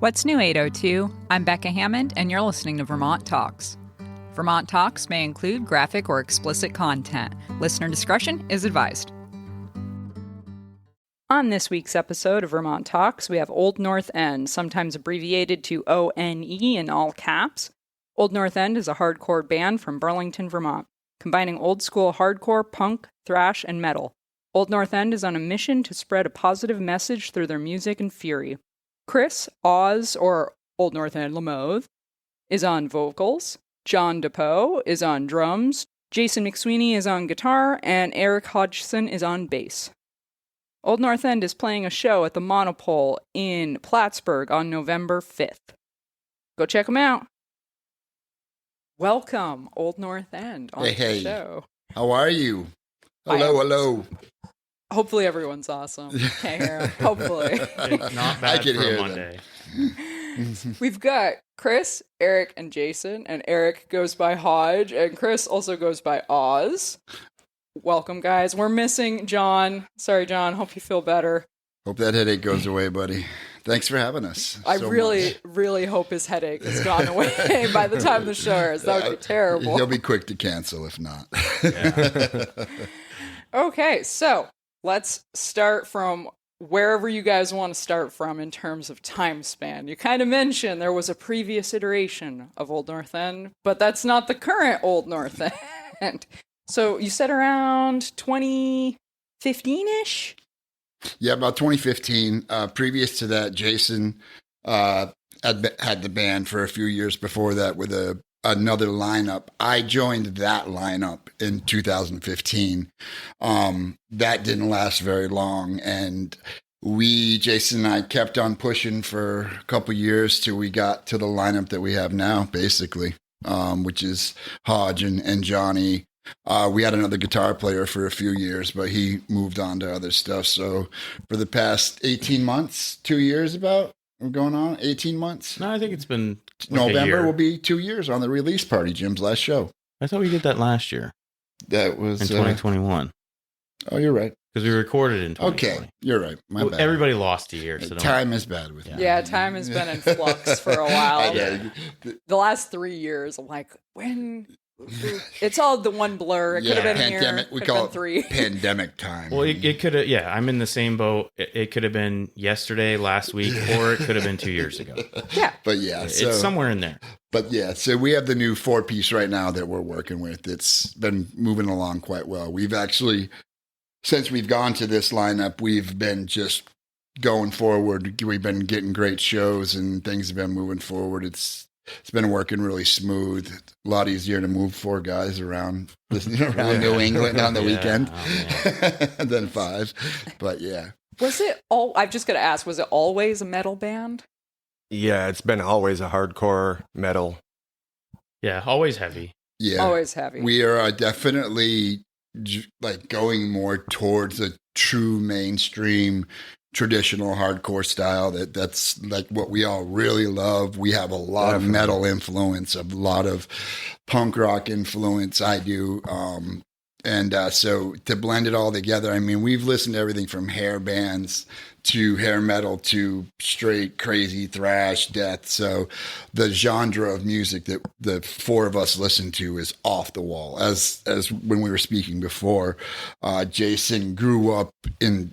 What's new, 802? I'm Becca Hammond, and you're listening to Vermont Talks. Vermont Talks may include graphic or explicit content. Listener discretion is advised. On this week's episode of Vermont Talks, we have Old North End, sometimes abbreviated to O.N.E in all caps. Old North End is a hardcore band from Burlington, Vermont, combining old-school hardcore, punk, thrash, and metal. Old North End is on a mission to spread a positive message through their music and fury. Chris Oz, or Old North End Lamothe, is on vocals. John DePoe is on drums. Jason McSweeney is on guitar, and Eric Hodgson is on bass. Old North End is playing a show at the Monopole in Plattsburgh on November 5th. Go check them out. Welcome, Old North End, on the show. How are you? Hello. Hopefully everyone's awesome. Can't hear 'em. Hopefully. Not bad for a Monday. We've got Chris, Eric, and Jason, and Eric goes by Hodge, and Chris also goes by Oz. Welcome, guys. We're missing John. Sorry, John. Hope you feel better. Hope that headache goes away, buddy. Thanks for having us. I really hope his headache has gone away by the time the show airs. That would be terrible. He'll be quick to cancel if not. Okay, so let's start from wherever you guys want to start from in terms of time span. You kind of mentioned there was a previous iteration of Old North End, but that's not the current Old North End. So you said around 2015-ish? Yeah, about 2015. Previous to that, Jason had the band for a few years before that with another lineup. I joined that lineup in 2015. That didn't last very long, and Jason and I kept on pushing for a couple years till we got to the lineup that we have now, basically, which is Hodge and Johnny. We had another guitar player for a few years, but he moved on to other stuff. So for the past 18 months, 2 years about, we're going on 18 months. No, I think it's been November will be 2 years on the release party, Jim's last show. I thought we did that last year. That was in 2021. Oh, you're right. Because we recorded in 2020. Okay, you're right. My bad. Everybody lost a year. So time is bad with me. Yeah, time has been in flux for a while. The last 3 years, I'm like, when... It's all the one blur. It could have been pandemic. here. We call it three. Pandemic time. Well, it could have. Yeah, I'm in the same boat. It could have been yesterday, last week, or it could have been 2 years ago. Yeah, but yeah, it's somewhere in there. But yeah, so we have the new 4-piece right now that we're working with. It's been moving along quite well. We've actually, since we've gone to this lineup, we've been just going forward. We've been getting great shows and things have been moving forward. It's been working really smooth. A lot easier to move 4 guys around New England on the weekend than 5. But yeah. Was it I've just got to ask, was it always a metal band? Yeah, it's been always a hardcore metal. Yeah, always heavy. Yeah. Always heavy. We are definitely like going more towards a true mainstream traditional hardcore style. That's like what we all really love. We have a lot of metal influence, a lot of punk rock influence. I do. So to blend it all together, I mean, we've listened to everything from hair bands to hair metal to straight crazy thrash death. So the genre of music that the 4 of us listen to is off the wall. As when we were speaking before, Jason grew up in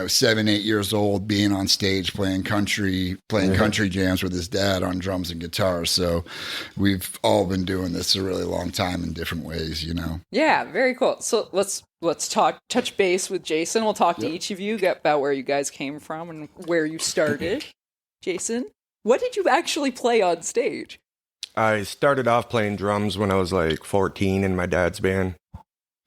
7, 8 years old, being on stage playing country jams with his dad on drums and guitar. So we've all been doing this a really long time in different ways, Yeah, very cool. So let's touch base with Jason. We'll talk to each of you about where you guys came from and where you started. Jason, what did you actually play on stage? I started off playing drums when I was like 14 in my dad's band.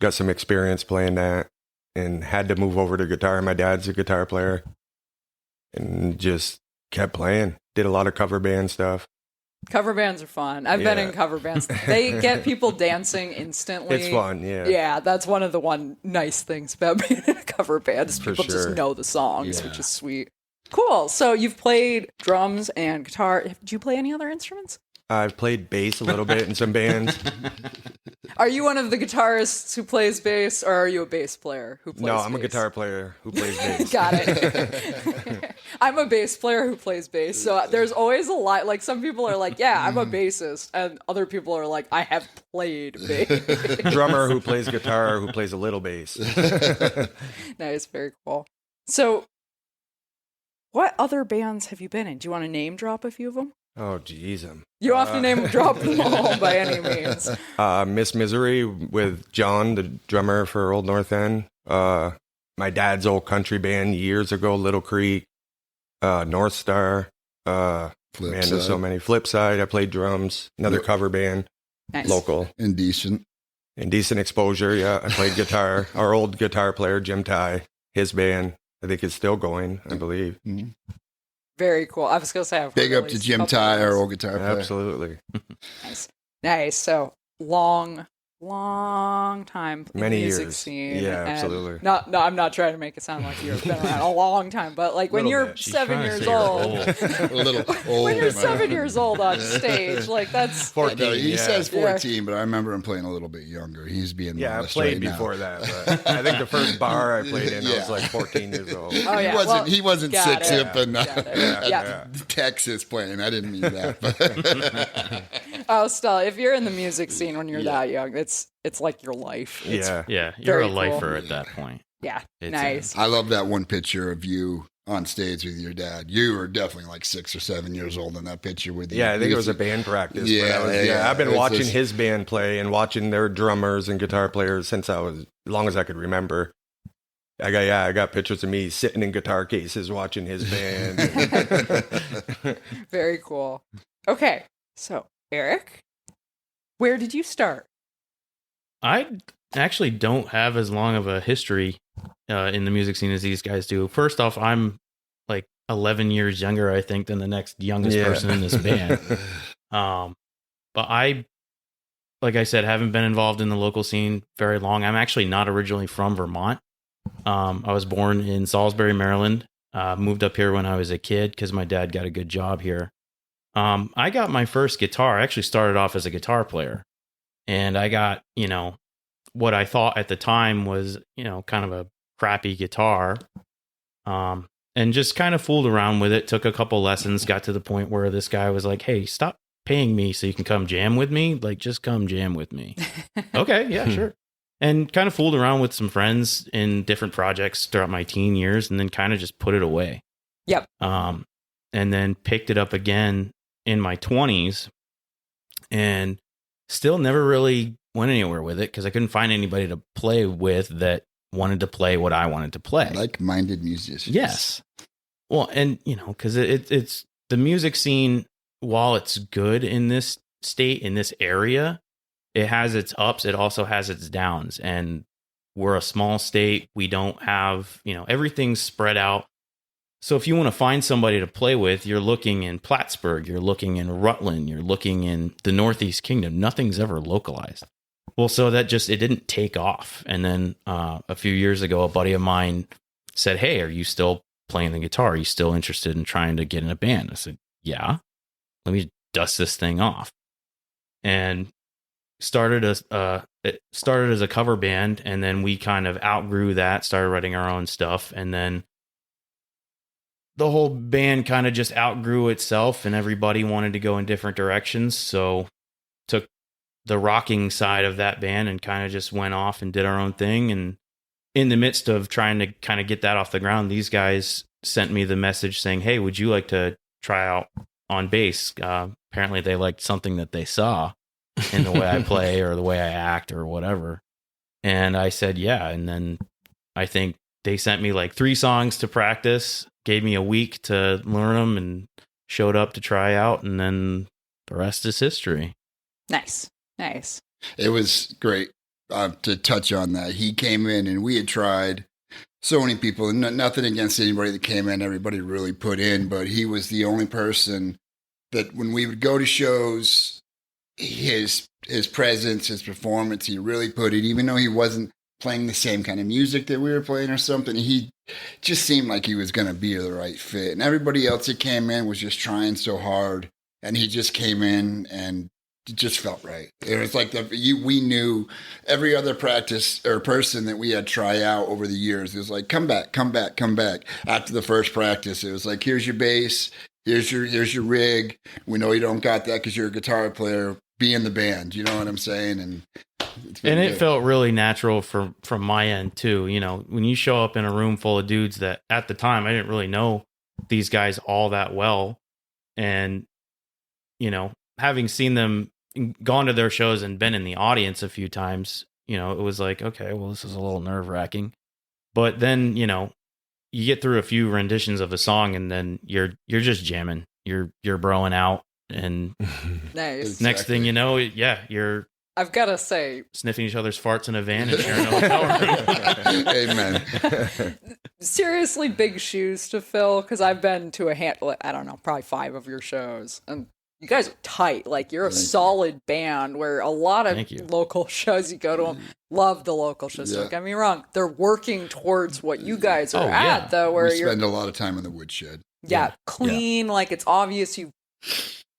Got some experience playing that and had to move over to guitar. My dad's a guitar player and just kept playing. Did a lot of cover band stuff. Cover bands are fun. I've been in cover bands. They get people dancing instantly. It's fun, yeah. Yeah, that's one of the nice things about being in a cover band is people just know the songs, which is sweet. Cool. So you've played drums and guitar. Do you play any other instruments? I've played bass a little bit in some bands. Are you one of the guitarists who plays bass, or are you a bass player who plays No, bass? I'm a guitar player who plays bass. Got it. I'm a bass player who plays bass. So there's always a lot. Like, some people are like, yeah, I'm a bassist. And other people are like, I have played bass. Drummer who plays guitar, who plays a little bass. Nice. Very cool. So what other bands have you been in? Do you want to name drop a few of them? Oh, geez. You don't have to name drop them all by any means. Miss Misery with John, the drummer for Old North End. My dad's old country band years ago, Little Creek. North Star. Man, there's so many. Flipside, I played drums. Another cover band. Nice. Local. Indecent Exposure, yeah. I played guitar. Our old guitar player, Jim Ty, his band, I think is still going, I believe. Mm-hmm. Very cool. I was going to say, I've Big heard up at to least Jim a couple Ty, of our those. old guitar player. Absolutely. Nice. So long time in Many the music years. scene. Yeah, and absolutely. No, I'm not trying to make it sound like you've been around a long time, but like when Little you're bit. She's 7 trying to years say you're old, A little old. when you're man. 7 years old on stage, like that's 14. No, he Yeah. says 14, but I remember him playing a little bit younger. He's being Yeah, I modest played right now. before that. But I think the first bar I played in, I was Yeah. like 14 years old. Oh, yeah. He wasn't got six it. hip and Got it. at Yeah. Texas playing. I didn't mean that. But Oh, still, if you're in the music scene when you're Yeah. that young, it's like your life. It's, Yeah. Yeah, you're Very a cool. lifer at that point. yeah, It's, nice. I love that one picture of you on stage with your dad. You were definitely like 6 or 7 years old in that picture with you. Yeah, I think it was a band practice. but Yeah, I was, yeah. I've been It's watching just- his band play and watching their drummers and guitar players since I was, as long as I could remember. I got pictures of me sitting in guitar cases watching his band. Very cool. Okay, so Eric, where did you start? I actually don't have as long of a history in the music scene as these guys do. First off, I'm like 11 years younger, I think, than the next youngest Yeah. person in this band. But I, like I said, haven't been involved in the local scene very long. I'm actually not originally from Vermont. I was born in Salisbury, Maryland. Moved up here when I was a kid because my dad got a good job here. I got my first guitar. I actually started off as a guitar player. And I got, what I thought at the time was, kind of a crappy guitar. And just kind of fooled around with it. Took a couple lessons. Got to the point where this guy was like, "Hey, stop paying me so you can come jam with me. Like, just come jam with me." Okay, yeah, sure. And kind of fooled around with some friends in different projects throughout my teen years, and then kind of just put it away. Yep. And then picked it up again in my 20s, and still never really went anywhere with it because I couldn't find anybody to play with that wanted to play what I wanted to play. Like-minded musicians. Yes. Well, and because it's the music scene, while it's good in this state, in this area, it has its ups. It also has its downs. And we're a small state. We don't have, everything's spread out. So if you want to find somebody to play with, you're looking in Plattsburgh, you're looking in Rutland, you're looking in the Northeast Kingdom. Nothing's ever localized. Well, so that it didn't take off. And then a few years ago, a buddy of mine said, "Hey, are you still playing the guitar? Are you still interested in trying to get in a band?" I said, "Yeah, let me dust this thing off." And it started as a cover band, and then we kind of outgrew that, started writing our own stuff, and then the whole band kind of just outgrew itself, and everybody wanted to go in different directions. So took the rocking side of that band and kind of just went off and did our own thing. And in the midst of trying to kind of get that off the ground, these guys sent me the message saying, "Hey, would you like to try out on bass?" Apparently they liked something that they saw in the way I play or the way I act or whatever. And I said, yeah. And then I think they sent me like 3 songs to practice, gave me a week to learn them, and showed up to try out. And then the rest is history. Nice. It was great to touch on that. He came in and we had tried so many people, and nothing against anybody that came in, everybody really put in, but he was the only person that when we would go to shows, his presence, his performance, he really put it, even though he wasn't playing the same kind of music that we were playing or something, he just seemed like he was going to be the right fit. And everybody else that came in was just trying so hard and he just came in and it just felt right. It was like we knew every other practice or person that we had try out over the years. It was like, come back. After the first practice, it was like, here's your bass, here's your rig. We know you don't got that because you're a guitar player. Be in the band. You know what I'm saying? And it felt really natural from my end too. You know, when you show up in a room full of dudes that at the time I didn't really know these guys all that well, and you know, having seen them, gone to their shows and been in the audience a few times, you know, it was like, okay, well, this is a little nerve-wracking. But then, you know, you get through a few renditions of a song and then you're just jamming. You're broing out, and Nice. next thing you know, you're I've got to say, sniffing each other's farts in a van and sharing a hotel room. Amen. seriously big shoes to fill, because I've been to I don't know, probably 5 of your shows, and you guys are tight. Like, you're a solid band, where a lot of local shows you go to them, love the local shows. Don't get me wrong. They're working towards what you guys are at, though, where we spend a lot of time in the woodshed. Clean, like it's obvious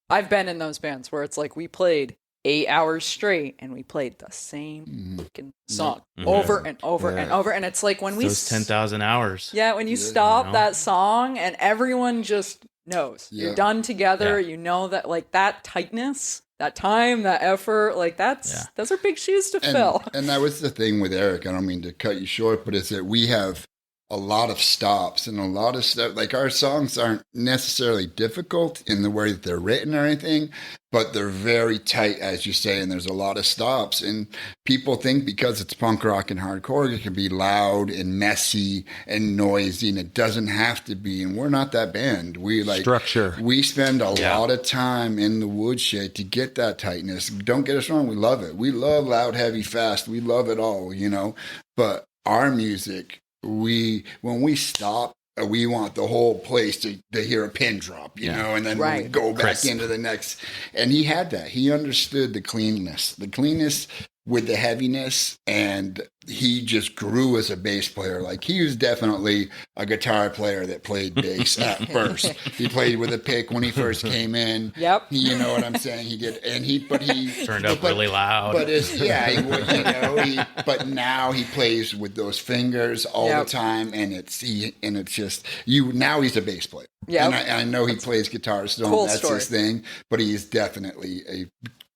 I've been in those bands where it's like we played 8 hours straight and we played the same freaking song over and over and over. And it's like when those 10,000 hours. Yeah, when you stop that song and everyone just knows. You're done together. You know that, like, that tightness, that time, that effort, like those are big shoes to fill. And that was the thing with Eric. I don't mean to cut you short, but it's that we have a lot of stops and a lot of stuff. Like, our songs aren't necessarily difficult in the way that they're written or anything, but they're very tight, as you say, and there's a lot of stops. And people think because it's punk rock and hardcore, it can be loud and messy and noisy, and it doesn't have to be. And we're not that band. We like structure. We spend a lot of time in the woodshed to get that tightness. Don't get us wrong, we love it. We love loud, heavy, fast. We love it all, you know. But our music, when we stop, we want the whole place to hear a pin drop, you know, and then we go back into the next. And he had that. He understood the cleanness with the heaviness, and he just grew as a bass player. Like, he was definitely a guitar player that played bass at first. He played with a pick when he first came in. Yep. You know what I'm saying? He did, and he turned up really loud. But but now he plays with those fingers all the time, and it's just now he's a bass player. Yeah, and I know he plays guitar still. Cool, that's his thing, but he's definitely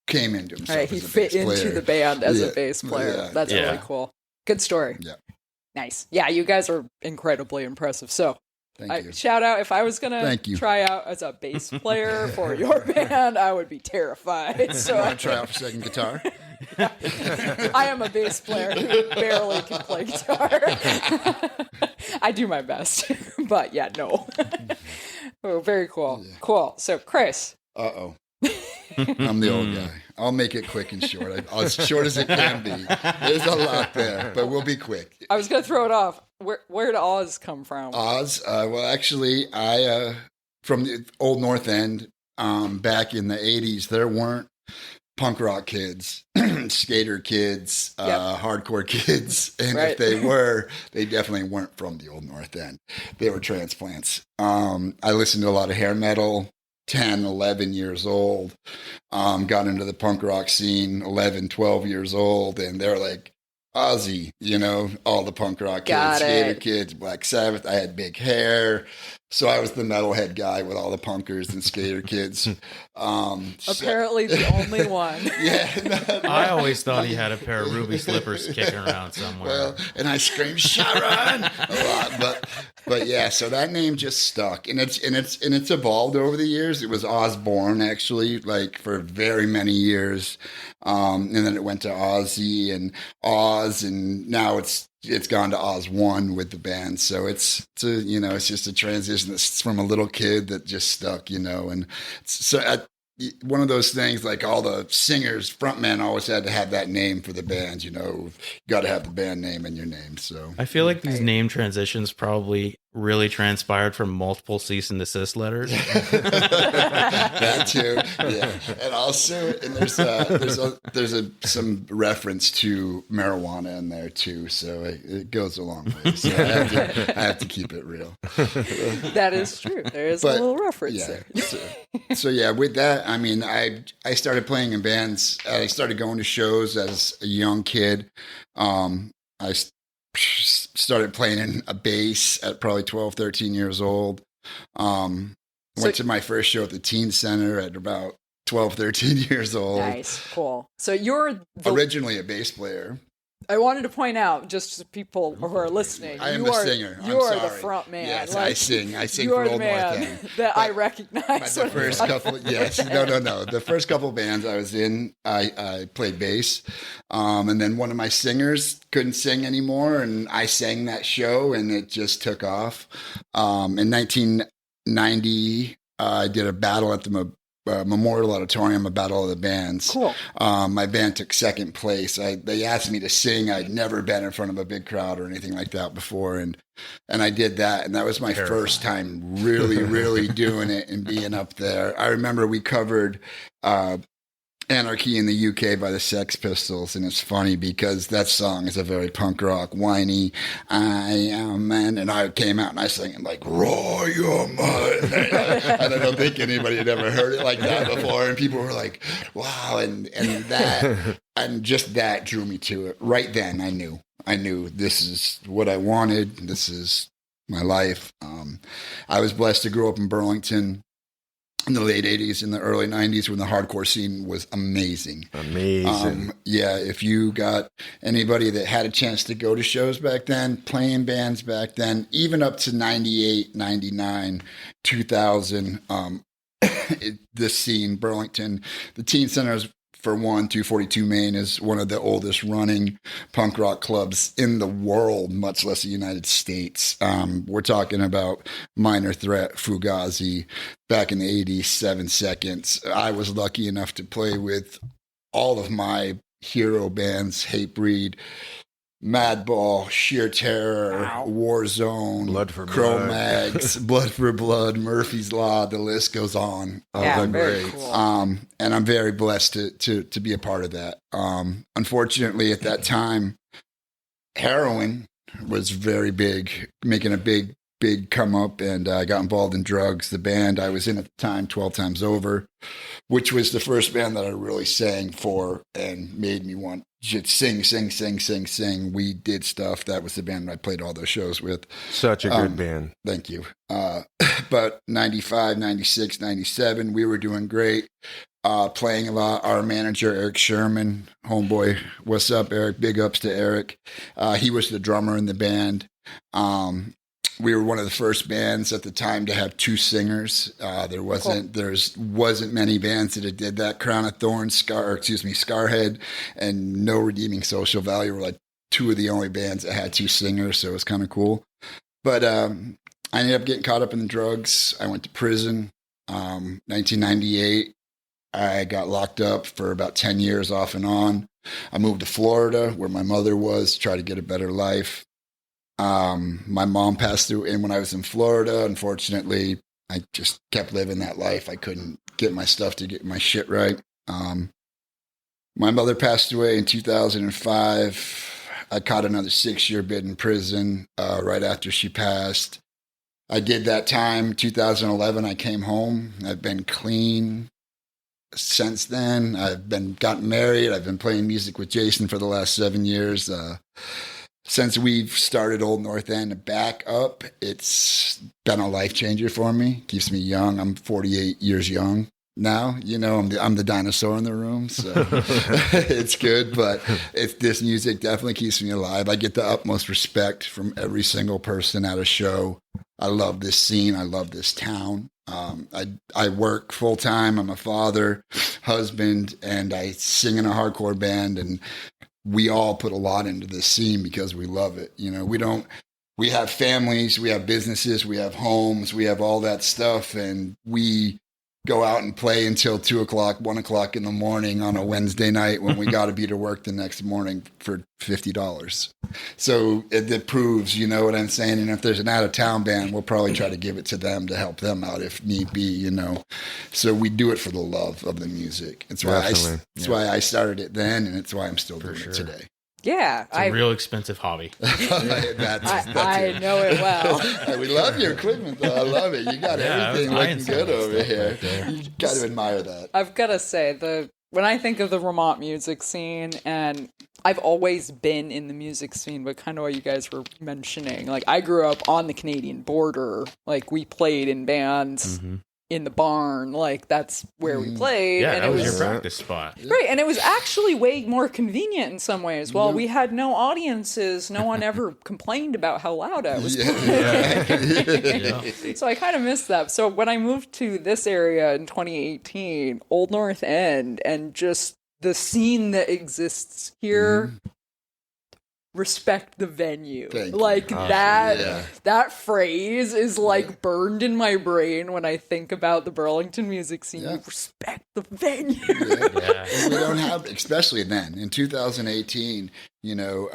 came into himself. Right, he fit into the band as a bass player. Yeah. That's really cool. Good story. Yeah. Nice. Yeah, you guys are incredibly impressive. So, Thank you. Shout out, if I was going to try out as a bass player for your band, I would be terrified. So you want to try out for second guitar? I am a bass player who barely can play guitar. I do my best. But yeah, no. Oh, very cool. Yeah. Cool. So, Chris. Uh-oh. I'm the old guy. I'll make it quick and short. As short as it can be. There's a lot there, but we'll be quick. I was going to throw it off. Where did Oz come from? Oz? Well, actually, I from the old North End, back in the 80s, there weren't punk rock kids, skater kids, hardcore kids. And if they were, they definitely weren't from the old North End. They were transplants. I listened to a lot of hair metal. 10, 11 years old, got into the punk rock scene, 11, 12 years old, and they're like, Ozzy, you know, all the punk rock kids, skater kids, Black Sabbath. I had big hair, so I was the metalhead guy with all the punkers and skater kids. Apparently the only one. I always thought he had a pair of ruby slippers kicking around somewhere. Well, and I screamed Sharon a lot, but yeah, so that name just stuck, and it's evolved over the years. It was Osborne, actually, like, for very many years, and then it went to Ozzy and Oz, and now it's gone to Oz One with the band. So it's just a transition that's from a little kid that just stuck, you know, and so one of those things, like all the singers, frontmen always had to have that name for the band, you know, you got to have the band name in your name. So I feel like these name transitions probably really transpired from multiple cease and desist letters. That too, yeah. And also, and there's some reference to marijuana in there too, so it goes a long way. So I have to keep it real. That is true. There is a little reference there. So yeah, with that, I mean, I started playing in bands. I started going to shows as a young kid. I started playing in a bass at probably 12, 13 years old. Went to my first show at the Teen Center at about 12, 13 years old. Nice, cool. So you're originally a bass player. I wanted to point out, just to people who are listening, I am a singer. You are the front man. Yes, like, I sing. You for are the Old North man End. that I recognize. The first couple, yes, no. The first couple bands I was in, I played bass, and then one of my singers couldn't sing anymore, and I sang that show, and it just took off. In 1990, I did a battle at the Memorial Auditorium, a battle of the bands. Cool. My band took second place. They asked me to sing. I'd never been in front of a big crowd or anything like that before, and I did that, and that was my first time really doing it and being up there. I remember we covered Anarchy in the UK by the Sex Pistols, and it's funny because that song is a very punk rock, whiny, I am man, and I came out and I sang it like, roar your mind, and I don't think anybody had ever heard it like that before, and people were like, wow, and that, and just that drew me to it. Right then, I knew this is what I wanted, this is my life. I was blessed to grow up in Burlington in the late 80s and the early 90s when the hardcore scene was amazing. Yeah, if you got anybody that had a chance to go to shows back then, playing bands back then, even up to 98, 99, 2000, the scene, Burlington, the Teen Centers, for one, 242 Main is one of the oldest running punk rock clubs in the world, much less the United States. We're talking about Minor Threat, Fugazi, back in the 80s, 7 Seconds. I was lucky enough to play with all of my hero bands, Hatebreed, Madball, Sheer Terror, Wow. Warzone, Blood for Cro-Mags, Blood for Blood, Murphy's Law, the list goes on. Yeah, very cool. And I'm very blessed to be a part of that. Unfortunately, at that time, heroin was very big, making a big come up, and I got involved in drugs. The band I was in at the time, 12 Times Over, which was the first band that I really sang for and made me want to sing. We did stuff. That was the band I played all those shows with. Such a good band. Thank you. But 95, 96, 97, we were doing great. Playing a lot. Our manager, Eric Sherman, homeboy, what's up, Eric? Big ups to Eric. He was the drummer in the band. We were one of the first bands at the time to have 2 singers. There wasn't many bands that did that. Crown of Thorns, Scarhead, and No Redeeming Social Value were like 2 of the only bands that had 2 singers, so it was kind of cool. But I ended up getting caught up in the drugs. I went to prison. 1998, I got locked up for about 10 years off and on. I moved to Florida, where my mother was, to try to get a better life. My mom passed through, and when I was in Florida, unfortunately, I just kept living that life. I couldn't get my stuff to get my shit right. My mother passed away in 2005. I caught another 6-year bid in prison right after she passed. I did that time. 2011, I came home. I've been clean since then. I've gotten married. I've been playing music with Jason for the last 7 years. Since we've started Old North End back up, it's been a life changer for me. Keeps me young. I'm 48 years young now. You know, I'm the dinosaur in the room, so it's good. But this music definitely keeps me alive. I get the utmost respect from every single person at a show. I love this scene. I love this town. I work full time. I'm a father, husband, and I sing in a hardcore band, and we all put a lot into this scene because we love it. You know, we have families, we have businesses, we have homes, we have all that stuff. And we go out and play until 2 o'clock, 1 o'clock in the morning on a Wednesday night when we got to be to work the next morning for $50. So it proves, you know what I'm saying? And if there's an out of town band, we'll probably try to give it to them to help them out if need be, you know. So we do it for the love of the music. It's why why I started it then, and it's why I'm still doing it today. Yeah, it's a real expensive hobby. I know it well. We love your equipment, though. I love it. You got everything looking good over here. Right, you got to admire that. I've got to say, when I think of the Vermont music scene, and I've always been in the music scene, but kind of what you guys were mentioning, like I grew up on the Canadian border. Like we played in bands. In the barn, like that's where we played. Yeah, and that it was your practice spot. Right, and it was actually way more convenient in some ways. Well, we had no audiences. No one ever complained about how loud I was playing. So I kind of missed that. So when I moved to this area in 2018, Old North End, and just the scene that exists here, respect the venue. Like that phrase is like burned in my brain when I think about the Burlington music scene. You respect the venue. We don't have, especially then in 2018, you know,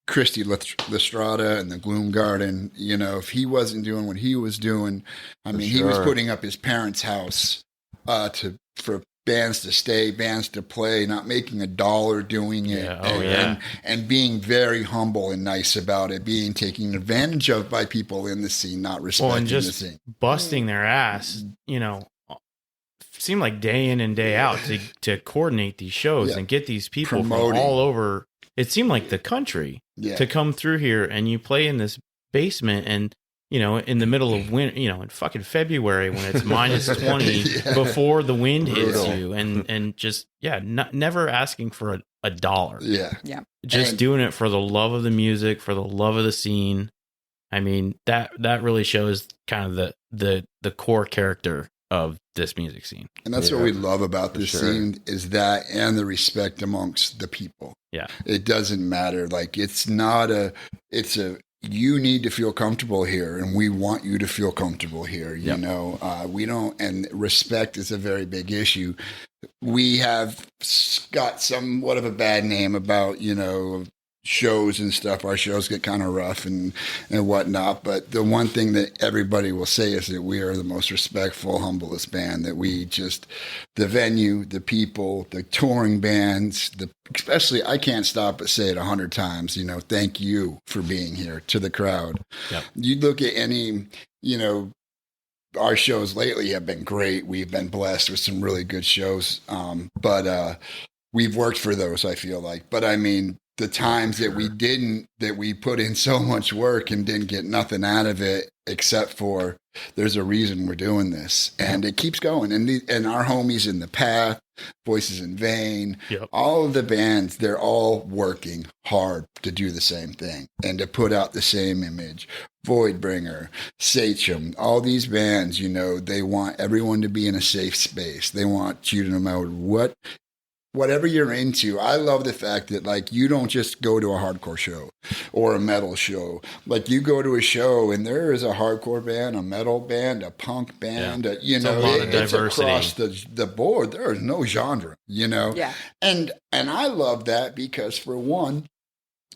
Christy Lestrada and the Gloom Garden, you know, if he wasn't doing what he was doing, I mean, he was putting up his parents' house for bands to stay, bands to play, not making $1 doing it, and being very humble and nice about it, being taken advantage of by people in the scene, not respecting and just the scene, busting their ass, you know, seemed like day in and day out to coordinate these shows and get these people from all over. It seemed like the country to come through here, and you play in this basement, and you know, in the middle of winter, you know, in fucking February when it's minus 20 before the wind hits you, and just never asking for a dollar. Just doing it for the love of the music, for the love of the scene. I mean, that really shows kind of the core character of this music scene. And that's what we love about this scene is that, and the respect amongst the people. Yeah. It doesn't matter. Like it's you need to feel comfortable here, and we want you to feel comfortable here. You know, we don't, and respect is a very big issue. We have got somewhat of a bad name about, you know, shows and stuff. Our shows get kind of rough and whatnot. But the one thing that everybody will say is that we are the most respectful, humblest band, that we just, the venue, the people, the touring bands, especially, I can't stop but say it 100 times, you know, thank you for being here to the crowd. You look at any, you know, our shows lately have been great. We've been blessed with some really good shows. But we've worked for those, I feel like. But I mean, the times that we didn't, that we put in so much work and didn't get nothing out of it, except for there's a reason we're doing this, and it keeps going. And our homies in the Path, Voices in Vain, all of the bands, they're all working hard to do the same thing and to put out the same image. Voidbringer, Sachem, all these bands, you know, they want everyone to be in a safe space. They want you to know whatever you're into. I love the fact that, like, you don't just go to a hardcore show or a metal show. Like, you go to a show and there is a hardcore band, a metal band, a punk band, you know, it's across the board. There is no genre, you know? And I love that because, for one,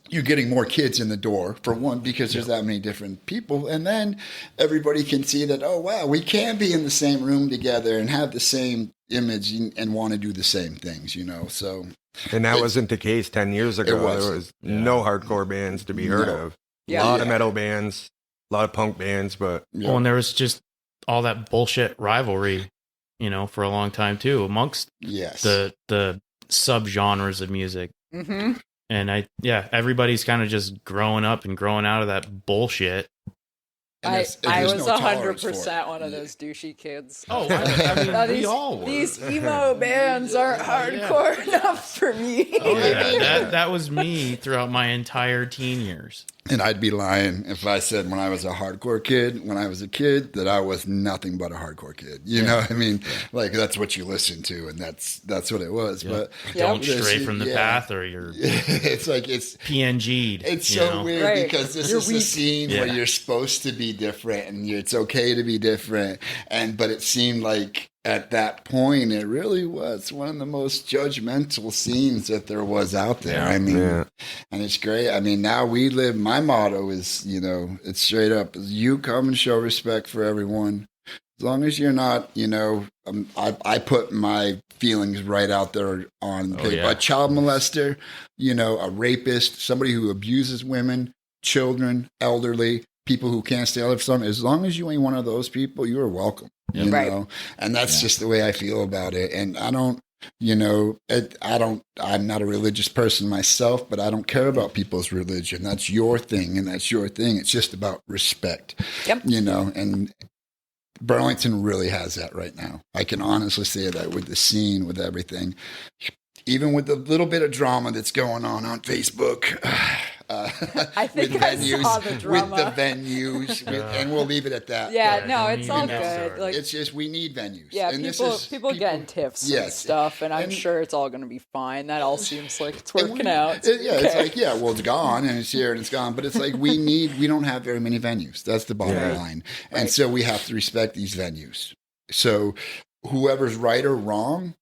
you're getting more kids in the door, for one, because there's that many different people. And then everybody can see that, oh, wow, we can be in the same room together and have the same image and want to do the same things, you know? So, and that wasn't the case 10 years ago. There was no hardcore bands to be heard of. A lot of metal bands, a lot of punk bands, but... Well, and there was just all that bullshit rivalry, you know, for a long time, too, amongst the subgenres of music. And everybody's kind of just growing up and growing out of that bullshit. I was 100% one of those douchey kids. Oh, I mean, we all were. These emo bands aren't hardcore enough for me. Oh, yeah. That was me throughout my entire teen years. And I'd be lying if I said when I was a hardcore kid, when I was a kid, that I was nothing but a hardcore kid. You know what I mean? Like, that's what you listen to, and that's what it was. But don't stray from the path, or you're it's like it's PNG'd. It's so weird because this is a scene where you're supposed to be different, and it's okay to be different. But it seemed like at that point, it really was one of the most judgmental scenes that there was out there. I mean, and it's great. I mean, now we live, my motto is, it's straight up, you come and show respect for everyone. As long as you're not, I put my feelings right out there on a child molester, a rapist, somebody who abuses women, children, elderly, people who can't stay alive for something. As long as you ain't one of those people, you are welcome. You know, and that's just the way I feel about it. And I don't, I'm not a religious person myself, but I don't care about people's religion. That's your thing, and that's your thing. It's just about respect. And Burlington really has that right now. I can honestly say that with the scene, with everything, even with the little bit of drama that's going on Facebook. I think with I saw the drama. With the venues, and we'll leave it at that. It's all good. Like, it's just we need venues. Yeah, and people getting tiffs and stuff, and I'm sure it's all going to be fine. That all seems like it's working out. It's like, it's gone, and it's here, and it's gone. But it's like we don't have very many venues. That's the bottom line. And so we have to respect these venues. So whoever's right or wrong,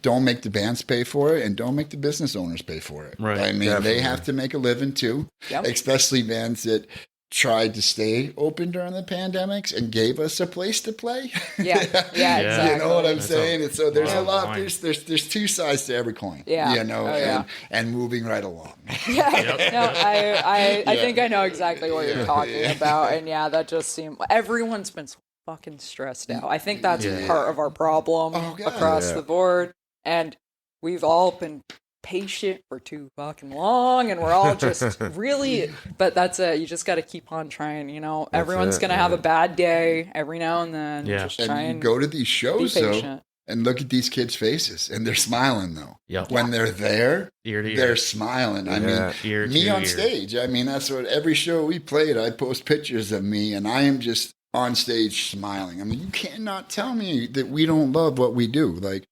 don't make the bands pay for it, and don't make the business owners pay for it. Right. I mean, they have to make a living too, especially bands that tried to stay open during the pandemics and gave us a place to play. Exactly. You know what I'm saying? And so there's a lot. There's two sides to every coin. And moving right along. I think I know exactly what you're talking about, and that just seemed everyone's been so fucking stressed out. I think that's part of our problem across the board. And we've all been patient for too fucking long, and we're all just really, but that's it. You just got to keep on trying, everyone's going to have a bad day every now and then. Just try and go to these shows though, and look at these kids' faces, and they're smiling though. When they're there, they're smiling. I mean, me on stage, I mean, that's what every show we played, I post pictures of me, and I am just on stage smiling. I mean, you cannot tell me that we don't love what we do. Like,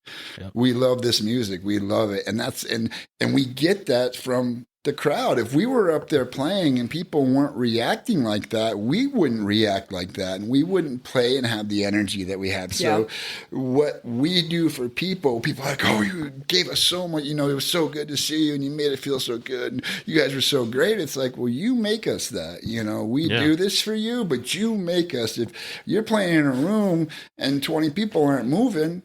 we love this music. We love it. And that's, and we get that from the crowd. If we were up there playing and people weren't reacting like that, we wouldn't react like that, and we wouldn't play and have the energy that we have. So what we do for people are like, oh, you gave us so much, it was so good to see you, and you made it feel so good, and you guys were so great. It's like, well, you make us that, we do this for you, but you make us. If you're playing in a room and 20 people aren't moving,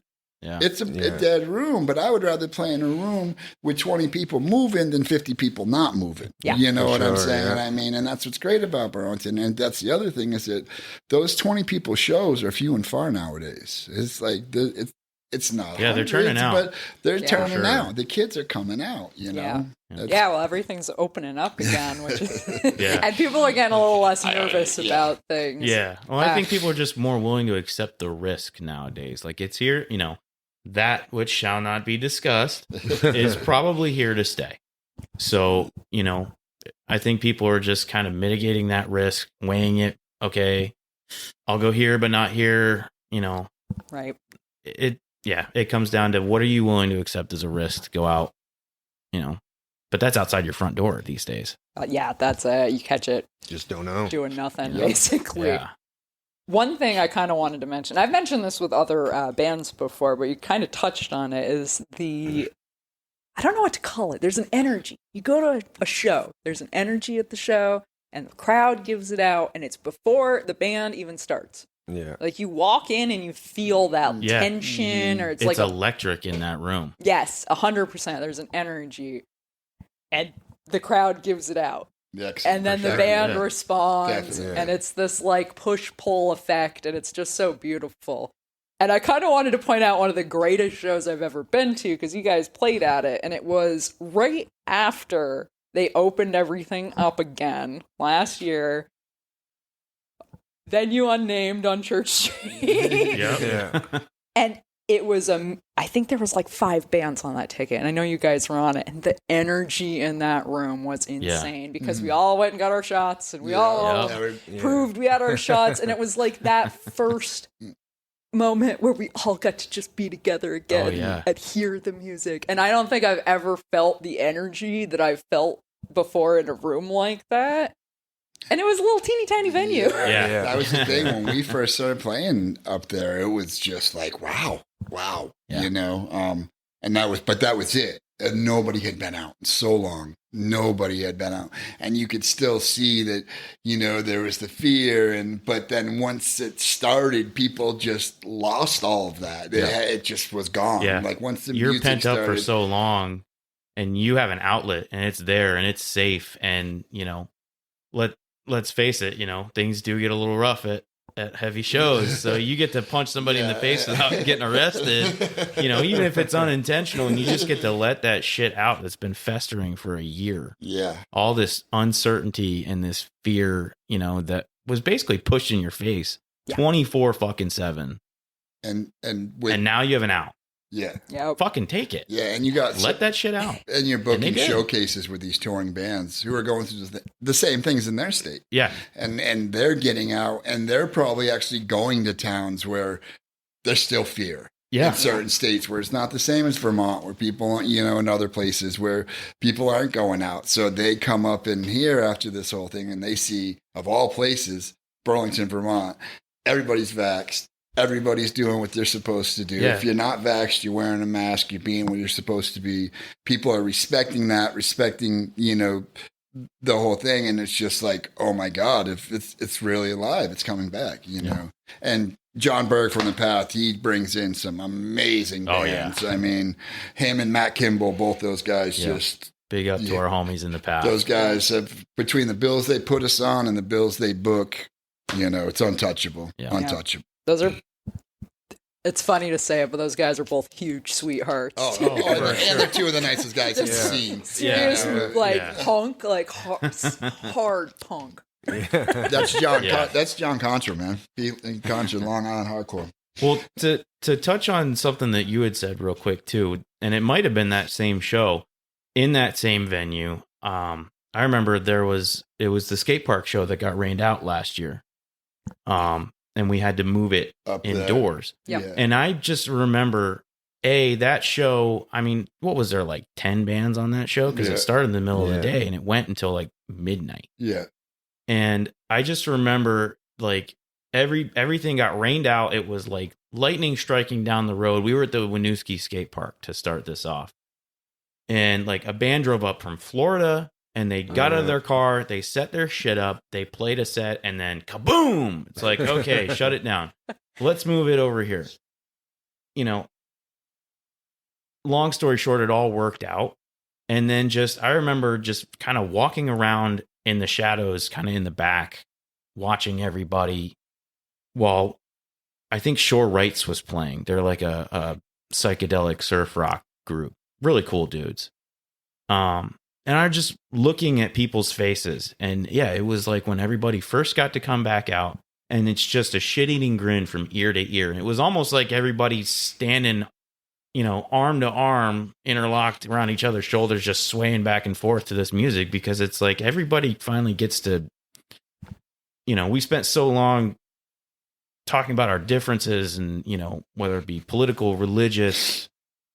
it's a dead room, but I would rather play in a room with 20 people moving than 50 people not moving. You know what I'm saying? I mean, and that's what's great about Burlington. And that's the other thing, is that those 20 people shows are few and far nowadays. It's like, it's not. Yeah, they're turning out. But they're turning out. The kids are coming out, well, everything's opening up again, which is, and people are getting a little less nervous about things. Yeah. Well, I think people are just more willing to accept the risk nowadays. Like, it's here, that which shall not be discussed is probably here to stay. So, I think people are just kind of mitigating that risk, weighing it. Okay, I'll go here, but not here, Right. It comes down to, what are you willing to accept as a risk to go out, but that's outside your front door these days. That's you catch it. Just don't know. Doing nothing, basically. Yeah. One thing I kind of wanted to mention, I've mentioned this with other bands before, but you kind of touched on it, is I don't know what to call it. There's an energy. You go to a show, there's an energy at the show, and the crowd gives it out, and it's before the band even starts. Yeah. Like, you walk in and you feel that tension, or it's like electric in that room. Yes, 100%. There's an energy, and the crowd gives it out. And then the band responds, and it's this like push-pull effect, and it's just so beautiful. And I kind of wanted to point out one of the greatest shows I've ever been to, because you guys played at it, and it was right after they opened everything up again last year. Venue unnamed on Church Street. And it was I think there was like 5 bands on that ticket, and I know you guys were on it, and the energy in that room was insane, because we all went and got our shots, and we all proved we had our shots, and it was like that first moment where we all got to just be together again and hear the music. And I don't think I've ever felt the energy that I've felt before in a room like that. And it was a little teeny tiny venue. Yeah. That was the thing when we first started playing up there. It was just like, wow, Yeah. you know. And that was it. And nobody had been out in so long. Nobody had been out, and you could still see that, you know, there was the fear, but then once it started, people just lost all of that. It just was gone. Yeah. Like once the You're music pent up for started- so long, and you have an outlet, and it's there, and it's safe, and you know, let's face it, you know, things do get a little rough at heavy shows, so you get to punch somebody in the face without getting arrested, you know, even if it's unintentional, and you just get to let that shit out that's been festering for a year. Yeah. All this uncertainty and this fear, you know, that was basically pushed in your face 24/7. And And now you have an out. yeah. Yep. Fucking take it. Yeah. And you got Let that shit out. and you're booking did. showcases with these touring bands who are going through the same things in their state. Yeah. And they're getting out, and they're probably actually going to towns where there's still fear. Yeah. In certain states where it's not the same as Vermont, where people, you know, in other places where people aren't going out. So they come up in here after this whole thing, and they see, of all places, Burlington, Vermont, everybody's vaxxed. Everybody's doing what they're supposed to do. Yeah. If you're not vaxxed, you're wearing a mask, you're being what you're supposed to be. People are respecting that, you know, the whole thing. And it's just like, oh my God, if it's really alive, it's coming back, you know. And John Berg from The Path, he brings in some amazing bands. I mean, him and Matt Kimball, both those guys just... Big up to our homies in the past. Those guys have, between the bills they put us on and the bills they book, you know, it's untouchable. Yeah. Untouchable. Those are. It's funny to say it, but those guys are both huge sweethearts. Oh, for and sure. they're two of the nicest guys I've seen. Serious, Yeah. like Yeah. punk, like hard punk. That's John. Yeah. That's John Contra, man. Contra, Long Island hardcore. Well, to touch on something that you had said real quick too, and it might have been that same show in that same venue. I remember it was the skate park show that got rained out last year. And we had to move it Up indoors. Yep. Yeah. And I just remember that show. I mean, what was there, like 10 bands on that show? Because Yeah. it started in the middle of the Yeah. day and it went until like midnight. Yeah. And I just remember like everything got rained out. It was like lightning striking down the road. We were at the Winooski skate park to start this off. And like a band drove up from Florida and they got out of their car. They set their shit up. They played a set and then kaboom. It's like, okay, shut it down. Let's move it over here. You know, long story short, it all worked out. And then I remember just kind of walking around in the shadows, kind of in the back, watching everybody while I think Shore Rights was playing. They're like a psychedelic surf rock group. Really cool dudes. And I'm just looking at people's faces. And yeah, it was like when everybody first got to come back out, and it's just a shit-eating grin from ear to ear. And it was almost like everybody standing, you know, arm to arm, interlocked around each other's shoulders, just swaying back and forth to this music, because it's like everybody finally gets to, you know, we spent so long talking about our differences and, you know, whether it be political, religious,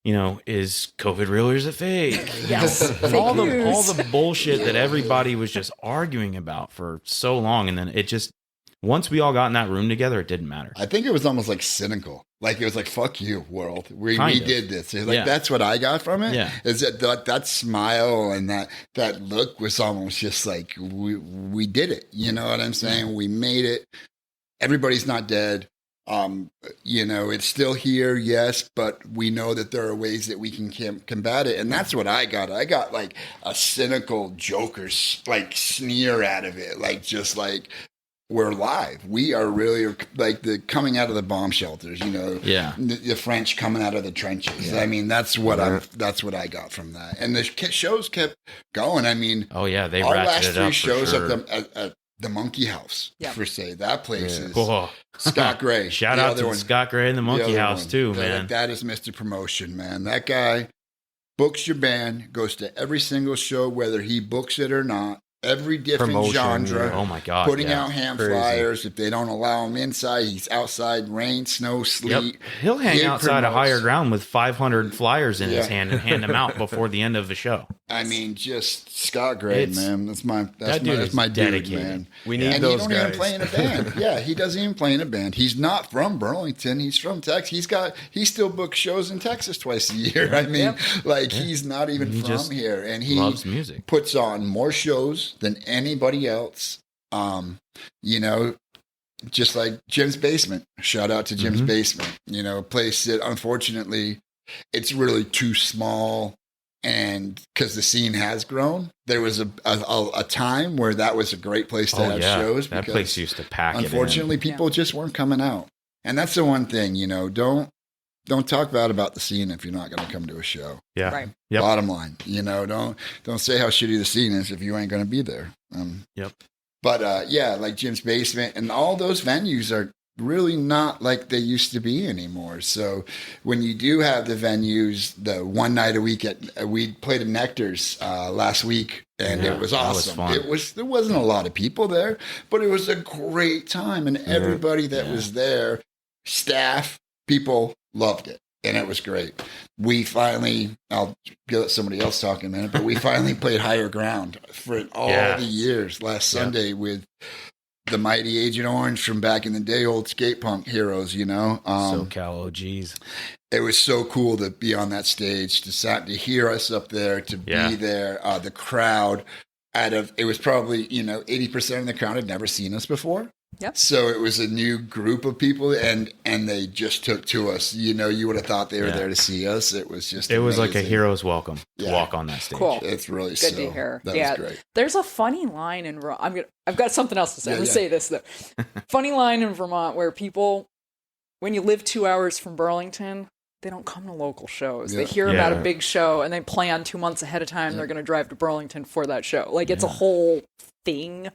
you know, is COVID real or is it fake? Yes. all Fake news. the bullshit that everybody was just arguing about for so long. And then it just, once we all got in that room together, it didn't matter. I think it was almost like cynical. Like it was like, fuck you, world. We Kind of. did this. It's like, Yeah. that's what I got from it. Yeah. Is that smile and that look was almost just like, we did it. You know what I'm saying? We made it. Everybody's not dead. You know, it's still here, yes, but we know that there are ways that we can combat it. And that's what I got. I got like a cynical joker's like sneer out of it. Like, just like, we're live. We are really like the coming out of the bomb shelters, you know, Yeah. the French coming out of the trenches. I mean, that's what I got from that. And the shows kept going. I mean, Oh yeah, they our last ratcheted three up shows for sure. at the Monkey House, Yep. per se. That place is Oh. Scott Gray. Shout the out other to one. Scott Gray and the The Monkey other House one. too, man. That is Mr. Promotion, man. That guy books your band, goes to every single show, whether he books it or not. every different Promotion, genre. yeah. Oh my God. Putting yeah. out hand Crazy. flyers. If they don't allow him inside, he's outside, rain, snow, sleet. Yep. He'll hang He outside a promotes. higher ground with 500 flyers in his Yeah. hand and hand them out before the end of the show. I mean, just Scott Gray, It's- man. that dude That's is my dude, dedicated. man. We need And those he don't even guys. play in a band. Yeah, he doesn't even play in a band. He's not from Burlington. He's from Texas. He still books shows in Texas twice a year. I mean, he's not even He from just here, and he loves music. puts on more shows than anybody else. You know, just like Jim's Basement. Shout out to Jim's Mhm. Basement. You know, a place that unfortunately it's really too small. And because the scene has grown, there was a time where that was a great place to have shows. That because place used to pack it in. unfortunately, people just weren't coming out. And that's the one thing, you know, don't talk bad about the scene if you're not going to come to a show. Yeah. Right. Yep. Bottom line, you know, don't say how shitty the scene is if you ain't going to be there. Yep. But yeah, like Jim's Basement and all those venues are really not like they used to be anymore. So when you do have the venues, the one night a week we played at Nectar's last week, and Yeah, it was that was awesome. fun. There wasn't a lot of people there, but it was a great time, and everybody that was there, staff, people loved it. And it was great. We finally, I'll let somebody else talk in a minute, but we finally played Higher Ground for all the years last Sunday with the mighty Agent Orange from back in the day, old skate punk heroes, you know. SoCal OGs. It was so cool to be on that stage, to hear us up there, to be there. The crowd, it was probably, 80% of the crowd had never seen us before. Yep. So it was a new group of people, and they just took to us. You know, you would have thought they were there to see us. It was just It was like a amazing. hero's welcome to walk on that stage. Cool. It's really Good so. to hear. That Yeah. was great. There's a funny line in Vermont. I've got something else to say. I'm going to say this, though. Funny line in Vermont where people, when you live 2 hours from Burlington, they don't come to local shows. They hear about a big show and they plan 2 months ahead of time. They're going to drive to Burlington for that show. Like, it's a whole thing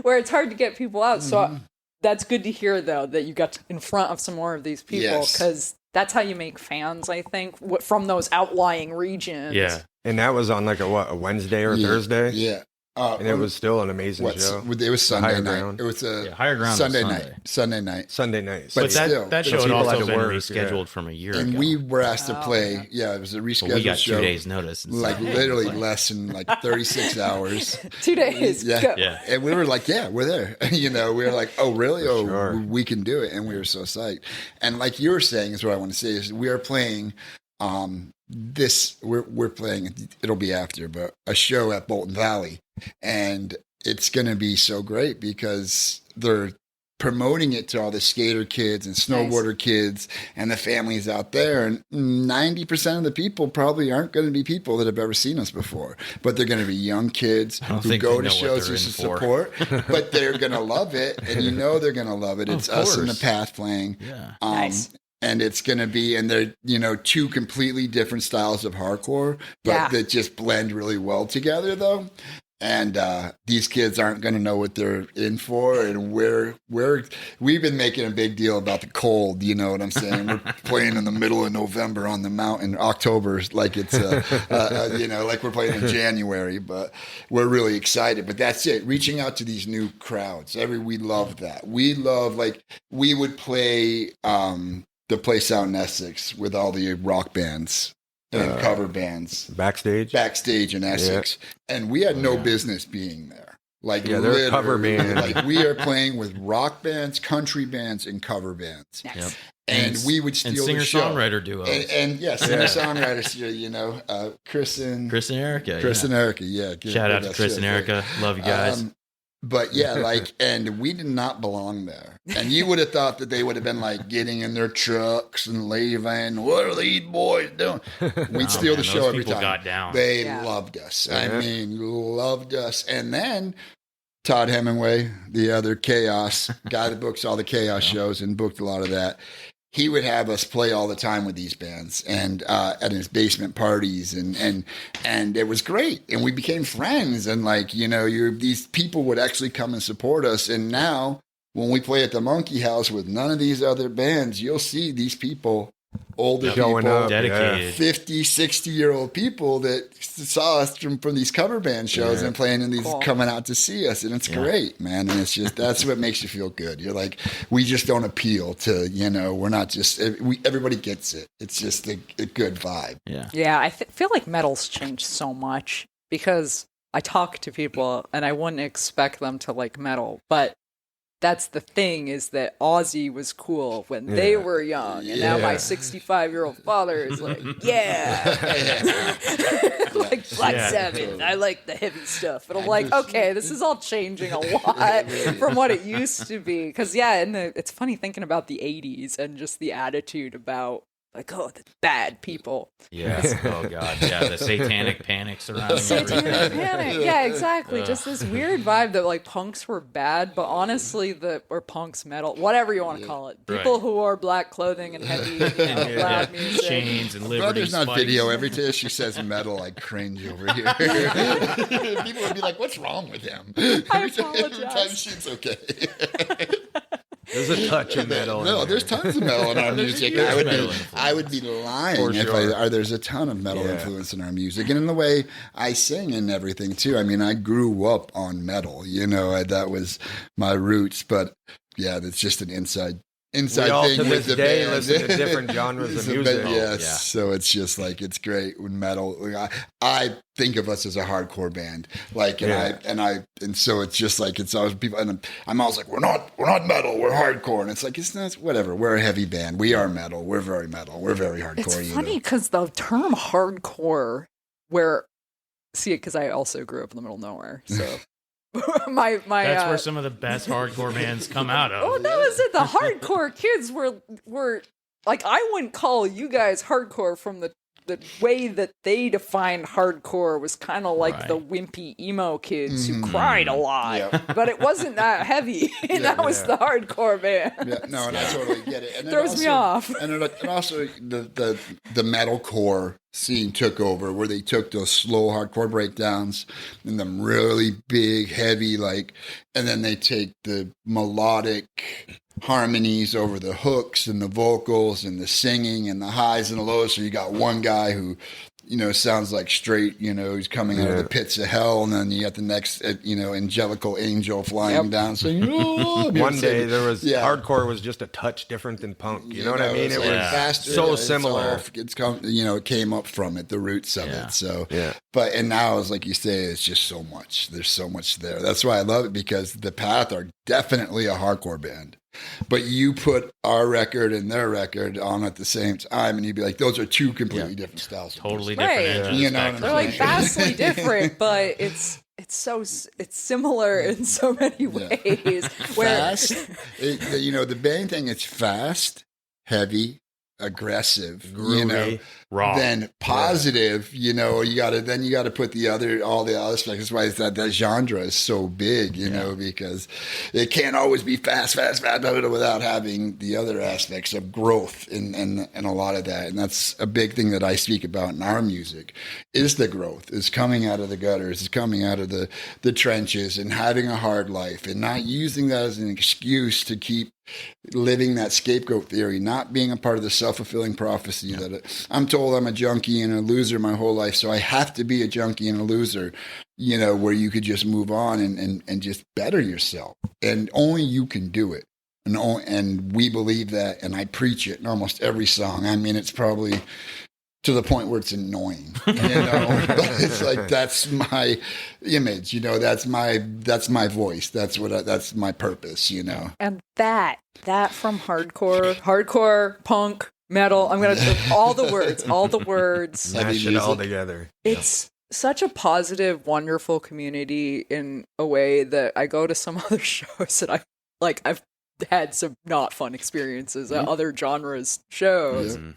where it's hard to get people out. So that's good to hear, though, that you got in front of some more of these people, because that's how you make fans, I think, from those outlying regions. Yeah. And that was on like a Wednesday or Thursday? Yeah. And it was still an amazing show. It was Sunday Higher night. Ground. It was Higher Ground was Sunday Sunday. night. Sunday night. Sunday nights. But But still, that the show had people also had to been work, rescheduled from a year ago. And we were asked to play. okay. Yeah, it was a rescheduled But we got show. 2 days notice. And Like said, literally "Hey, less than like 36 hours. 2 days. Yeah. Go. Yeah. And we were like, yeah, we're there. We were like, oh, really? Oh, sure. we can do it. And we were so psyched. And like you were saying, is what I want to say is we are playing we're playing, it'll be after, but a show at Bolton Valley. And it's going to be so great because they're promoting it to all the skater kids and snowboarder kids and the families out there. And 90% of the people probably aren't going to be people that have ever seen us before, but they're going to be young kids who think go they to know what shows they're just to in for. support, but they're going to love it. And they're going to love it. It's us in the course. path playing. Yeah. Nice. And it's going to be, and they're, two completely different styles of hardcore, but that just blend really well together though. And these kids aren't going to know what they're in for. And we've been making a big deal about the cold. You know what I'm saying? We're playing in the middle of November on the mountain. October, like it's, like we're playing in January. But we're really excited. But that's it. Reaching out to these new crowds. We love that. We love, we would play the place out in Essex with all the rock bands. And cover bands Backstage in Essex, and we had no business being there. they're a cover band. We are playing with rock bands, country bands, and cover bands. Nice. Yep. And we would steal the show. Singer-songwriter duos. And singer-songwriters, Chris and Erica. Chris and Erica, yeah. Shout out to Chris and Erica. Love you guys. But yeah, and we did not belong there. And you would have thought that they would have been getting in their trucks and leaving. What are these boys doing? We'd steal the show every time. Got down. They loved us. I mean, loved us. And then Todd Hemingway, the other Chaos guy that books all the Chaos shows and booked a lot of that. He would have us play all the time with these bands and at his basement parties and it was great. And we became friends and these people would actually come and support us. And now when we play at the Monkey House with none of these other bands, you'll see these people older Showing people, up, dedicated. 50, 60-year-old people that saw us from these cover band shows and playing in these, coming out to see us. And it's great, man. And it's just, that's what makes you feel good. You're like, we just don't appeal to, we're not just, everybody gets it. It's just a good vibe. Yeah. Yeah, I feel like metal's changed so much because I talk to people and I wouldn't expect them to like metal, but that's the thing, is that Ozzy was cool when they were young, and now my 65-year-old father is like, like Black Sabbath. I like the heavy stuff, and I'm like, okay, this is all changing a lot from what it used to be. Because it's funny thinking about the '80s and just the attitude about like, oh, the bad people. Yeah. Oh God. Yeah. The satanic panic surrounding Satanic panic. Yeah, exactly. Just this weird vibe that like punks were bad, but honestly, or punks, metal, whatever you want to call it. People who wore black clothing and heavy, loud music, chains and liberty. Brother's not spikes. video. Every time she says metal, I cringe over here. People would be like, "What's wrong with him?" I apologize. Every time she's okay. There's a touch of metal. No, there's tons of metal in our music. I would be lying if there's a ton of metal influence in our music, and in the way I sing and everything too. I mean, I grew up on metal. That was my roots. But yeah, that's just an inside we all thing to with this the day band. listen to different genres of music. Yes, so it's just like it's great with metal. I think of us as a hardcore band, and so it's just like it's always people, and I'm always like we're not metal, we're hardcore, and it's like it's not whatever. We're a heavy band. We are metal. We're very metal. We're very hardcore. It's funny because the term hardcore, because I also grew up in the middle of nowhere, so. my That's where some of the best hardcore bands come out of. Oh, that was it. The hardcore kids were like, I wouldn't call you guys hardcore from the way that they defined hardcore was kind of like the wimpy emo kids who cried a lot, but it wasn't that heavy. And that was the hardcore band. Yeah, no, and I totally get it. And throws me off. And also the metalcore scene took over, where they took those slow hardcore breakdowns and them really big, heavy, and then they take the melodic harmonies over the hooks and the vocals and the singing and the highs and the lows. So you got one guy who, sounds like straight, he's coming out of the pits of hell, and then you got the next, angelical angel flying down saying, oh, one day there was hardcore was just a touch different than punk. You know what I mean? It was faster, so similar. It came up from it, the roots of it. So, and now, it's like you say, it's just so much. There's so much there. That's why I love it, because the Path are definitely a hardcore band. But you put our record and their record on at the same time, and you'd be like, those are two completely different styles. Totally different. Right. They're like vastly different, but it's similar in so many ways. Fast. The main thing, it's fast, heavy, aggressive, groovy, raw, then positive. You got to put all the other aspects. That's why that genre is so big, because it can't always be fast without having the other aspects of growth and a lot of that. And that's a big thing that I speak about in our music, is the growth, is coming out of the gutters, is coming out of the trenches and having a hard life, and not using that as an excuse to keep living that scapegoat theory, not being a part of the self-fulfilling prophecy that I'm told I'm a junkie and a loser my whole life, so I have to be a junkie and a loser, where you could just move on and just better yourself. And only you can do it. And we believe that, and I preach it in almost every song. I mean, it's probably to the point where it's annoying, but it's like, that's my image, that's my voice. That's my purpose, And that from hardcore, punk, metal, I'm going to take all the words. Mash it all together. It's such a positive, wonderful community in a way that I go to some other shows that I've had some not fun experiences at other genres shows. Yeah.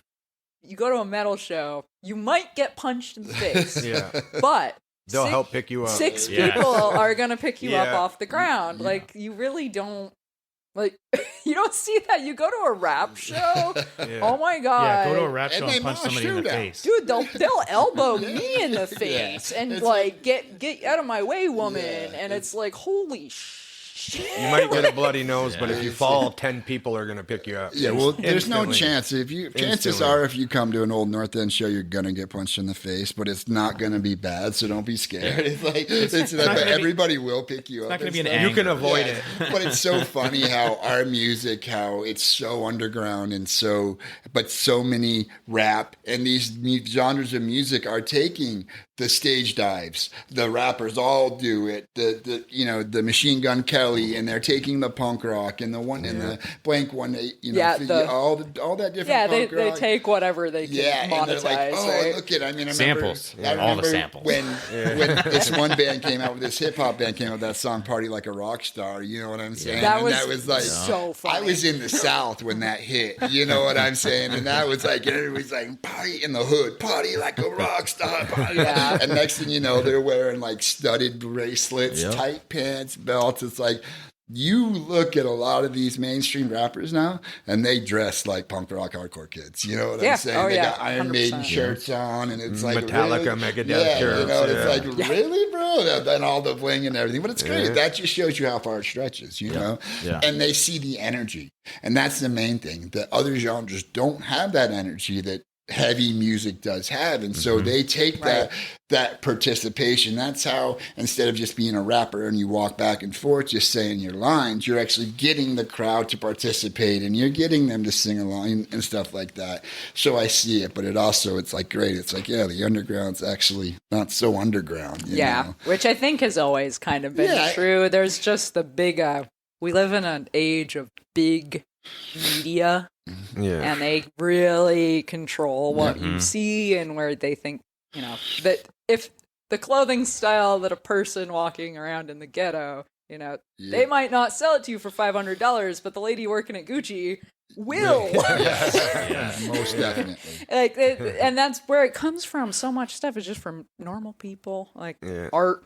You go to a metal show, you might get punched in the face, but they'll help pick you up. Six people are going to pick you up off the ground. Like, you really don't, you don't see that. You go to a rap show, oh my God. Yeah, go to a rap show and punch somebody in the face. Dude, they'll elbow me in the face and get out of my way, woman. And it's like, holy shit. You might get a bloody nose, but if you fall, 10 people are going to pick you up. Yeah, well, there's no chance. Chances Instantly. are, if you come to an Old North End show, you're gonna get punched in the face, but it's not gonna be bad. So don't be scared. It's like everybody will pick you up. not gonna be an You can avoid it. But it's so funny how our music, how it's so underground and so many rap and these genres of music are taking the stage dives. The rappers all do it. The Machine Gun Kelly, and they're taking the punk rock and the one and the Blank 182, all that different. Yeah, punk they rock. take whatever they can monetize. And they're like, right? look at. I mean, I Samples. remember, All the samples. when this one band came out with this hip hop band came out with that song "Party Like a Rock Star." You know what I'm saying? That And was that was like so funny. I was in the South when that hit. You know what I'm saying? And that was like everybody's like party in the hood, party like a rock star. Party. Yeah. And next thing you know, they're wearing like studded bracelets, Yep. tight pants, belts. It's like. You look at a lot of these mainstream rappers now, and they dress like punk rock hardcore kids. You know what I'm saying? Oh, they yeah. got Iron 100%. Maiden shirts on, and it's like Metallica, really, Megadeth shirts, You know, it's yeah. like really, bro, and all the bling and everything. But it's great. Yeah. That just shows you how far it stretches. You know, Yeah. and they see the energy, and that's the main thing. The other genres don't have that energy that heavy music does have, and so they take that participation. That's how, instead of just being a rapper and you walk back and forth just saying your lines, you're actually getting the crowd to participate, and you're getting them to sing along and stuff like that. So I see it, but it's like great. It's like, yeah, the underground's actually not so underground. You know? Which I think has always kind of been true. There's just the big we live in an age of big media. Yeah. And they really control what you see and where they think, that if the clothing style that a person walking around in the ghetto, they might not sell it to you for $500, but the lady working at Gucci will. Most definitely. And that's where it comes from. So much stuff is just from normal people, like art,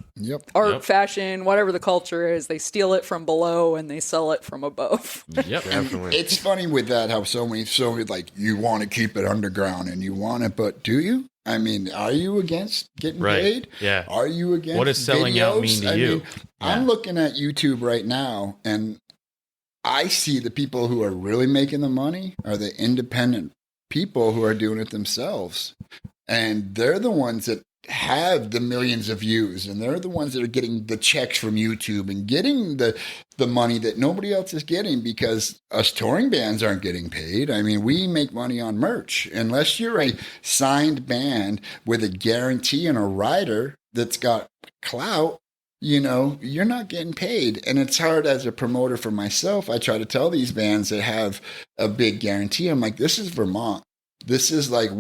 fashion, whatever the culture is. They steal it from below and they sell it from above. Yep. Definitely. It's funny with that how so many like you want to keep it underground and you want it, but do you? I mean, are you against getting paid? Yeah. Are you against what does selling videos? out mean to you? I'm looking at YouTube right now, and I see the people who are really making the money are the independent people who are doing it themselves. And they're the ones that have the millions of views, and they're the ones that are getting the checks from YouTube and getting the money that nobody else is getting, because us touring bands aren't getting paid. I mean, we make money on merch. Unless you're a signed band with a guarantee and a rider that's got clout, you're not getting paid. And it's hard as a promoter for myself. I try to tell these bands that have a big guarantee, I'm like, this is Vermont. This is like,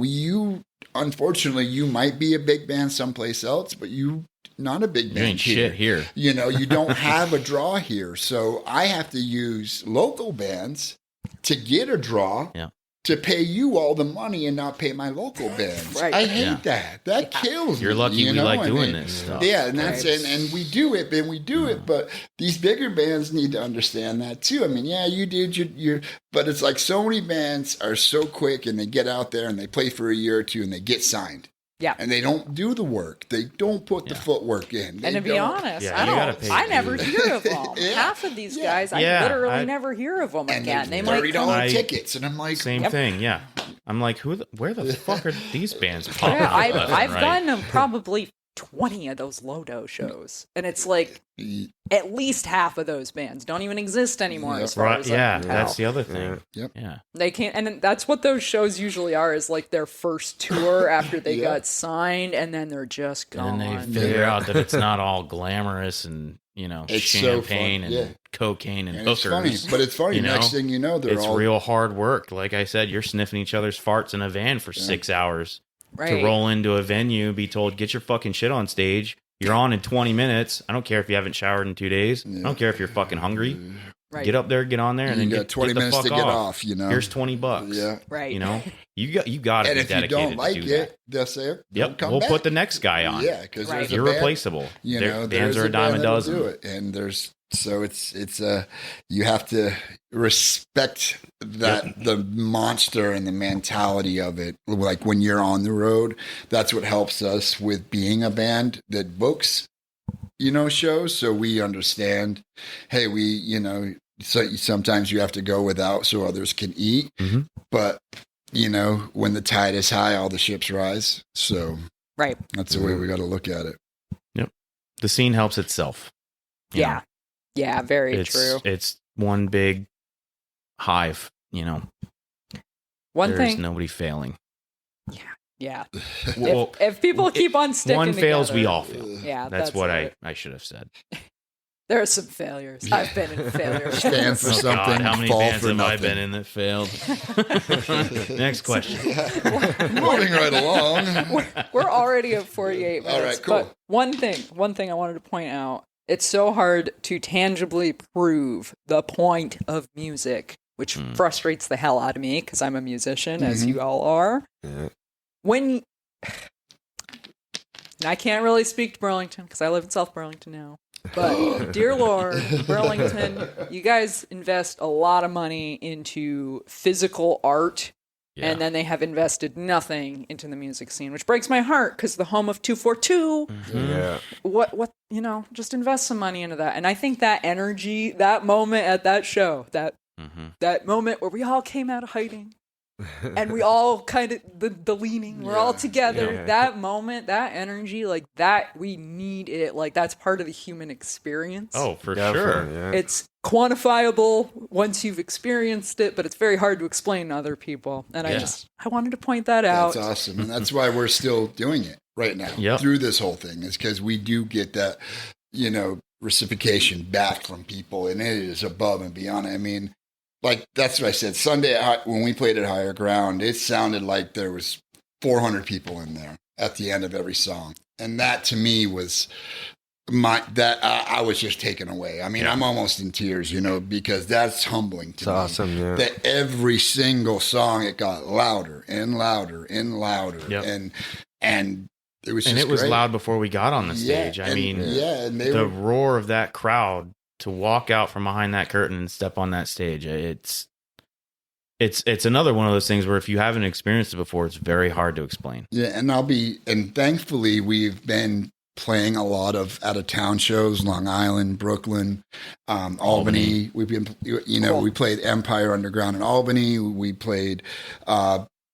unfortunately, you might be a big band someplace else, but you not a big band. You ain't shit here. You don't have a draw here. So I have to use local bands to get a draw. Yeah. To pay you all the money and not pay my local bands. Right. I hate that. That kills me. You're lucky we like doing this stuff. Yeah, and that's and we do it, but these bigger bands need to understand that too. I mean, yeah, you did your but it's like so many bands are so quick and they get out there and they play for a year or two and they get signed. Yeah. And they don't do the work. They don't put the footwork in. And to be honest, gotta pay I never hear of them. Half of these guys, I literally never hear of them again. They might come tickets, and I'm like, same thing. Yeah, I'm like, where the fuck are these bands popping up? I've gone to probably 20 of those Lodo shows, and it's like at least half of those bands don't even exist anymore. As far as that's the other thing. Yeah. They can't, and that's what those shows usually are, is like their first tour after they got signed, and then they're just gone. And then they figure out that it's not all glamorous and it's champagne so and cocaine and it's hookers. funny, but it's funny. Next thing you know, it's real hard work. Like I said, you're sniffing each other's farts in a van for 6 hours to roll into a venue, be told, get your fucking shit on stage. You're on in 20 minutes. I don't care if you haven't showered in 2 days. I don't care if you're fucking hungry. Right. Get up there, get on there, and then you got 20 minutes to get off. Here's $20. Yeah, right. You got to be dedicated. And if you don't like to do it, they'll say, "Yep, we'll put the next guy on." Yeah, because there's irreplaceable. Bands are a dime a dozen. Do it, and it's you have to respect that the monster and the mentality of it. Like when you're on the road, that's what helps us with being a band that books. shows. So we understand, hey, so sometimes you have to go without so others can eat. Mhm. But, when the tide is high, all the ships rise. So Right. that's the way we got to look at it. Yep. The scene helps itself. you Yeah. know. Yeah, very true. It's one big hive, One There's thing. nobody failing. Yeah. Well, if people keep on sticking one fails, together, we all fail. Yeah, That's what it. I should have said. There are some failures. I've been in failures. Stand for Oh, something. God, how many fall bands for have I nothing. been in that failed? Next question. Moving right along. We're already at 48 minutes. All right, cool. But one thing I wanted to point out, it's so hard to tangibly prove the point of music, which frustrates the hell out of me because I'm a musician, as you all are. Yeah. And I can't really speak to Burlington because I live in South Burlington now. But dear Lord, Burlington, you guys invest a lot of money into physical art, Yeah. and then they have invested nothing into the music scene, which breaks my heart because the home of 242. Yeah. What just invest some money into that. And I think that energy, that moment at that show, that moment where we all came out of hiding. And we all kind of the leaning, we're all together. Yeah. That moment, that energy, like that, we need it. Like that's part of the human experience. Oh, for Definitely, sure. yeah. It's quantifiable once you've experienced it, but it's very hard to explain to other people. And Yeah. I wanted to point that out. That's awesome. And that's why we're still doing it right now Yep. through this whole thing, is because we do get that, reciprocation back from people, and it is above and beyond. I mean, like that's what I said. Sunday when we played at Higher Ground, it sounded like there was 400 people in there at the end of every song, and that to me was I was just taken away. I mean, I'm almost in tears, because that's humbling to It's me. awesome, yeah. That every single song it got louder and louder and louder, Yep. and it was just And it was great. loud before we got on the stage. I and- mean, and they the were roar of that crowd to walk out from behind that curtain and step on that stage. It's another one of those things where if you haven't experienced it before, it's very hard to explain. Yeah, and thankfully we've been playing a lot of out of town shows, Long Island, Brooklyn, Albany. We've been, we played Empire Underground in Albany. We played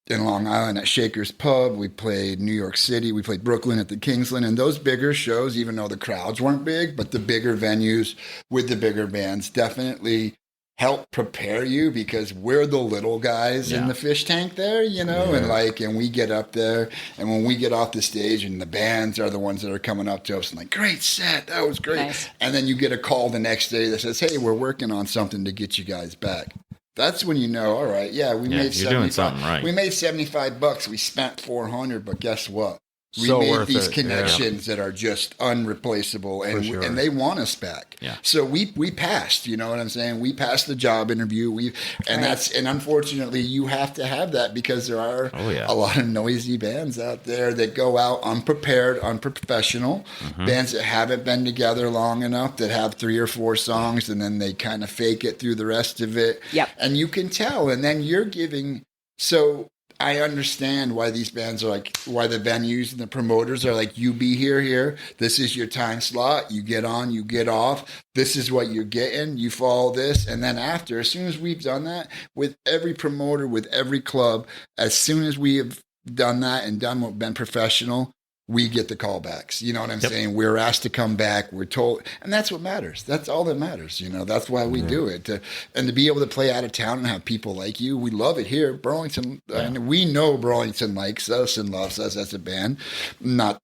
in Long Island at Shaker's Pub. We played New York City. We played Brooklyn at the Kingsland. And those bigger shows, even though the crowds weren't big, but the bigger venues with the bigger bands definitely help prepare you, because we're the little guys in the fish tank there, and we get up there, and when we get off the stage and the bands are the ones that are coming up to us and like, great set, that was great. Nice. And then you get a call the next day that says, hey, we're working on something to get you guys back. That's when you know, all right, we made you're doing something right. We made $75. We spent $400, but guess what? We So made worth these it, connections that are just unreplaceable, For sure. and they want us back. Yeah. So we passed. You know what I'm saying? We passed the job interview. And unfortunately, you have to have that, because there are a lot of noisy bands out there that go out unprepared, unprofessional. Bands that haven't been together long enough, that have 3 or 4 songs, and then they kind of fake it through the rest of it. Yep. And you can tell. And then you're giving. So I understand why these bands are like, why the venues and the promoters are like, you be here. This is your time slot. You get on, you get off. This is what you're getting. You follow this. And then after, as soon as we've done that with every promoter, with every club, as soon as we have done that and been professional, we get the callbacks. You know what I'm saying? We're asked to come back. We're told, and that's what matters. That's all that matters. That's why we do it. And to be able to play out of town and have people like you, we love it here. Burlington, and we know Burlington likes us and loves us as a band. I'm not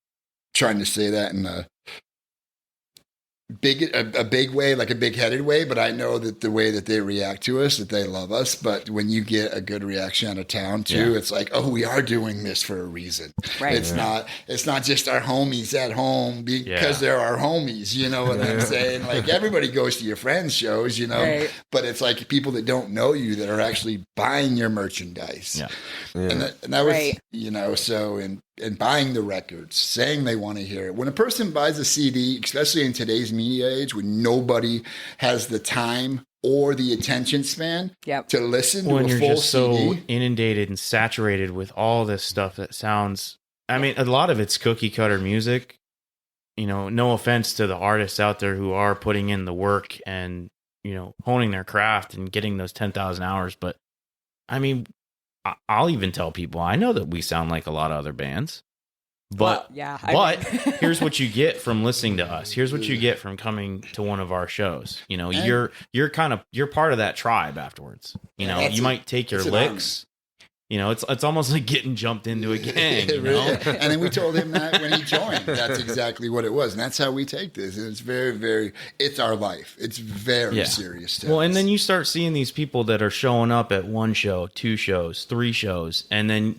trying to say that in a big way, like a big-headed way, but I know that the way that they react to us, that they love us. But when you get a good reaction out of town too, it's like, oh, we are doing this for a reason. Right. It's not just our homies at home because they're our homies. You know what I'm saying? Like everybody goes to your friends' shows, Right. but it's like people that don't know you that are actually buying your merchandise. Yeah. And that was, Right. so and buying the records, saying they want to hear it. When a person buys a CD, especially in today's media age, when nobody has the time or the attention span to listen to When a you're full just so CD. inundated and saturated with all this stuff that sounds, I mean, a lot of it's cookie cutter music, no offense to the artists out there who are putting in the work and, honing their craft and getting those 10,000 hours. But I mean, I'll even tell people, I know that we sound like a lot of other bands. But here's what you get from listening to us. Here's what you get from coming to one of our shows. You're part of that tribe afterwards. You might take your licks. It's almost like getting jumped into a gang. And then we told him that when he joined. That's exactly what it was, and that's how we take this. And it's very, very. It's our life. It's very serious. To us. And then you start seeing these people that are showing up at 1 show, 2 shows, 3 shows, and then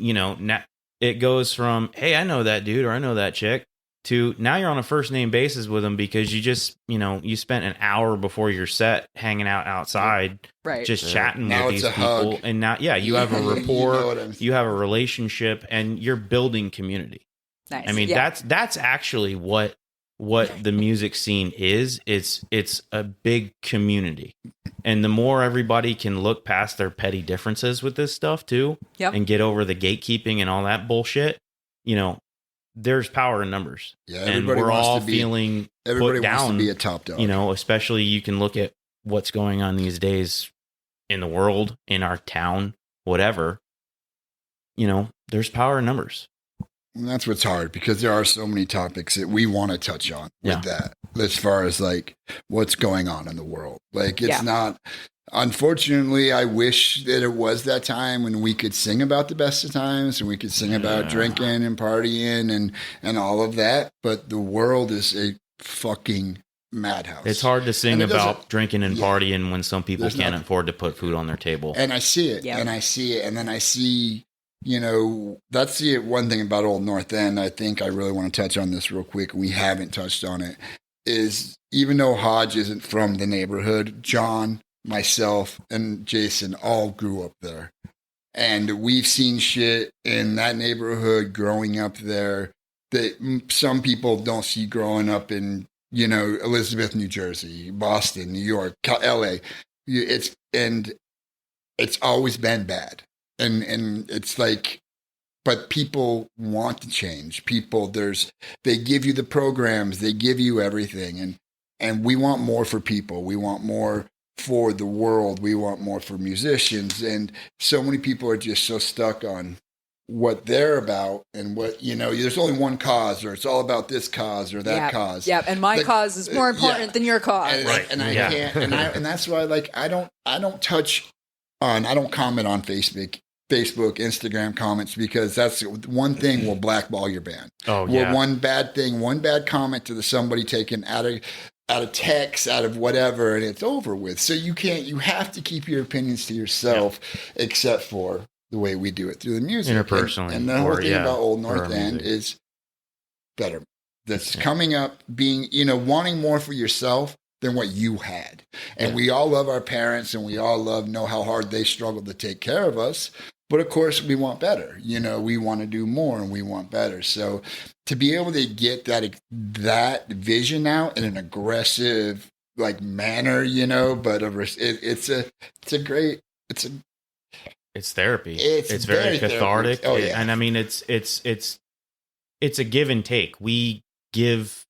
it goes from, hey, I know that dude or I know that chick, to now you're on a first name basis with them because you just, you spent an hour before your set hanging out outside, just chatting now with these people. Hug. And now, you have a rapport, you have a relationship, and you're building community. Nice. I mean, that's actually what the music scene is. It's a big community. And the more everybody can look past their petty differences with this stuff too, and get over the gatekeeping and all that bullshit, there's power in numbers. Yeah, and we're all feeling everybody put down, wants to be a top dog. Especially you can look at what's going on these days in the world, in our town, whatever. There's power in numbers. And that's what's hard, because there are so many topics that we want to touch on with that, as far as like what's going on in the world. Like it's not, unfortunately, I wish that it was that time when we could sing about the best of times and we could sing about drinking and partying and all of that. But the world is a fucking madhouse. It's hard to sing about drinking and partying when some people can't afford to put food on their table. And I see it, and I see it, and then I see, that's the one thing about Old North End. I think I really want to touch on this real quick. We haven't touched on it. Is even though Hodge isn't from the neighborhood, John, myself, and Jason all grew up there. And we've seen shit in that neighborhood growing up there that some people don't see growing up in, Elizabeth, New Jersey, Boston, New York, LA. It's always been bad. And it's like, but people want to change. They give you the programs, they give you everything. And we want more for people. We want more for the world. We want more for musicians. And so many people are just so stuck on what they're about and what, there's only one cause, or it's all about this cause or that cause. Yeah. And my cause is more important than your cause. And I can't, and that's why, like, I don't comment on Facebook, Instagram comments, because that's one thing will blackball your band. Oh, yeah. One bad comment to somebody taken out of text, out of whatever, and it's over with. So you have to keep your opinions to yourself, except for the way we do it through the music. Interpersonally. And the whole thing about Old North End is better. That's coming up, being, wanting more for yourself than what you had. And we all love our parents, and we all know how hard they struggled to take care of us. But of course, we want better. We want to do more, and we want better. So to be able to get that vision out in an aggressive manner, but it's therapy. It's very cathartic. Oh, yeah. And I mean, it's a give and take. We give,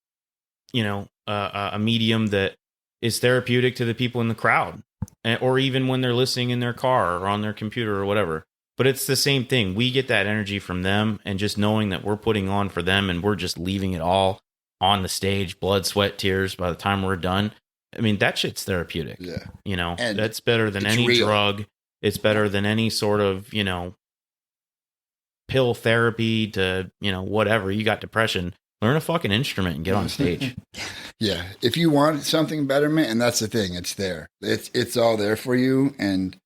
a medium that is therapeutic to the people in the crowd, or even when they're listening in their car or on their computer or whatever. But it's the same thing. We get that energy from them, and just knowing that we're putting on for them and we're just leaving it all on the stage, blood, sweat, tears by the time we're done. I mean, that shit's therapeutic. Yeah. And that's better than any drug. It's better than any sort of, pill therapy to, whatever. You got depression, learn a fucking instrument and get on stage. Yeah. If you want something betterment, and that's the thing, it's there. It's all there for you. And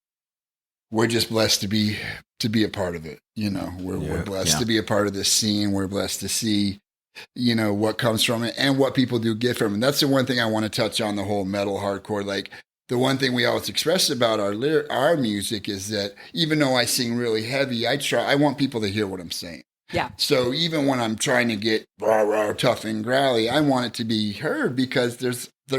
we're just blessed to be a part of it. We're blessed to be a part of this scene. We're blessed to see, what comes from it and what people do get from it. And that's the one thing I want to touch on, the whole metal hardcore. Like, the one thing we always express about our music is that even though I sing really heavy, I want people to hear what I'm saying. Yeah. So even when I'm trying to get rah, tough and growly, I want it to be heard, because there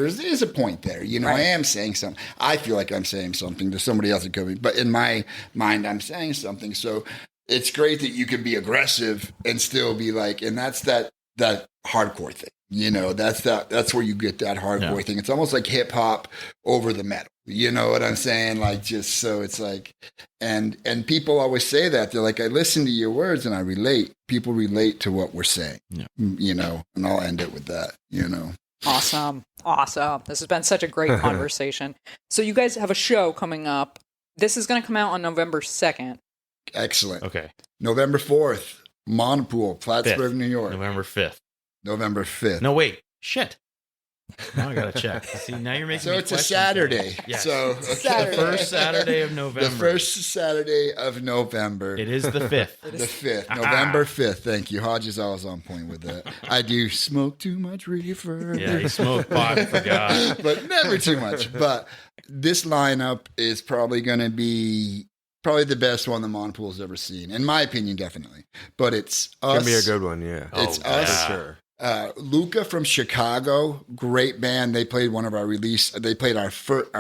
is a point there. I am saying something. I feel like I'm saying something to somebody else. It could be, but in my mind, I'm saying something. So it's great that you can be aggressive and still be and that's that that hardcore thing. You know, that's where you get that hardcore thing. It's almost like hip hop over the metal. You know what I'm saying? Like, just so it's like, and people always say that. They're like, I listen to your words and I relate. People relate to what we're saying, you know, and I'll end it with that, you know. Awesome. This has been such a great conversation. So you guys have a show coming up. This is going to come out on November 2nd. Excellent. Okay. November 4th, Montepoole, Plattsburgh, 5th. New York. November 5th. November 5th. No, wait. Shit. Now I gotta check. See, now you're making So me it's a question Saturday. things. Yes. So Saturday. The first Saturday of November. The first Saturday of November. It is the 5th. The 5th. November 5th. Thank you. Hodge is always on point with that. I do smoke too much reefer. Yeah, he smoked pot, forgot. But never too much. But this lineup is probably going to be the best one the Montepoole's ever seen. In my opinion, definitely. But it's us. It's going to be a good one, yeah. It's us. For sure. Luca from Chicago, great band. They played one of our release. They played our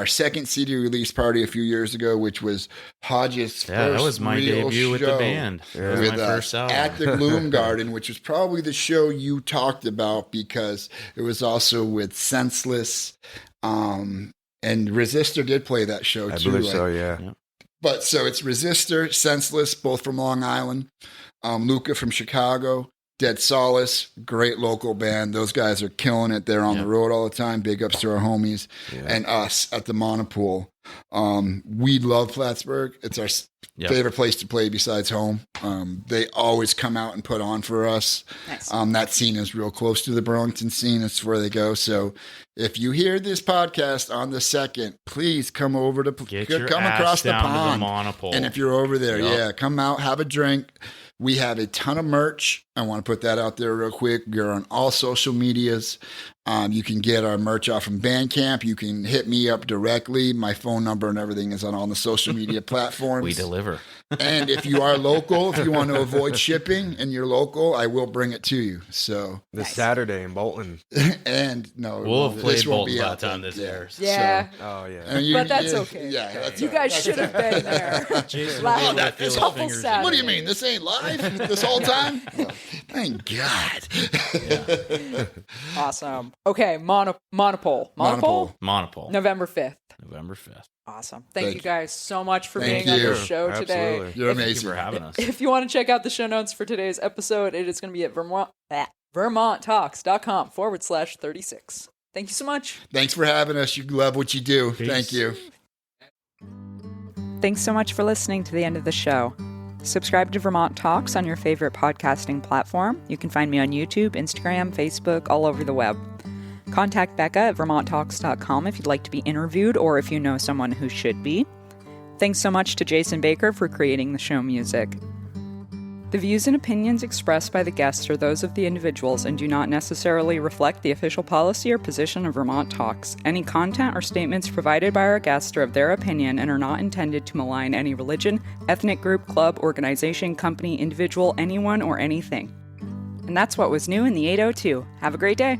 second CD release party a few years ago, which was Hodges' first that was my real debut with the show band. That was with my first album. at the Gloom Garden, which was probably the show you talked about because it was also with Senseless, and Resistor did play that show I too. believe so, yeah. But so it's Resistor, Senseless, both from Long Island. Luca from Chicago. Dead Solace, great local band. Those guys are killing it. They're on the road all the time. Big ups to our homies. Yeah. And us at the Montepoole. We love Plattsburgh. It's our favorite place to play besides home. They always come out and put on for us. Nice. That scene is real close to the Burlington scene. It's where they go. So if you hear this podcast on the 2nd, please come over to come across the pond. To the Montepoole. And if you're over there, come out, have a drink. We have a ton of merch. I want to put that out there real quick. We're on all social medias. You can get our merch off from Bandcamp. You can hit me up directly. My phone number and everything is on all the social media platforms. We deliver. And if you are local, if you want to avoid shipping and you're local, I will bring it to you. So this Saturday in Bolton. And no, we'll have played Bolton by the out time this airs. Yeah. So, oh yeah. But that's okay. Yeah, that's you guys should have been there. Jason, this whole fingers. What do you mean? This ain't live this whole time? No. Thank God. Awesome. Okay, Montepoole. November 5th. November 5th. Awesome. Thank you guys so much for Thank being on you. the show today. Absolutely. You're amazing. Thank you for having us. If you want to check out the show notes for today's episode, it is going to be at vermonttalks.com/36. Thank you so much. Thanks for having us. You love what you do. Peace. Thank you. Thanks so much for listening to the end of the show. Subscribe to Vermont Talks on your favorite podcasting platform. You can find me on YouTube, Instagram, Facebook, all over the web. Contact Becca at vermonttalks.com if you'd like to be interviewed or if you know someone who should be. Thanks so much to Jason Baker for creating the show music. The views and opinions expressed by the guests are those of the individuals and do not necessarily reflect the official policy or position of Vermont Talks. Any content or statements provided by our guests are of their opinion and are not intended to malign any religion, ethnic group, club, organization, company, individual, anyone, or anything. And that's what was new in the 802. Have a great day.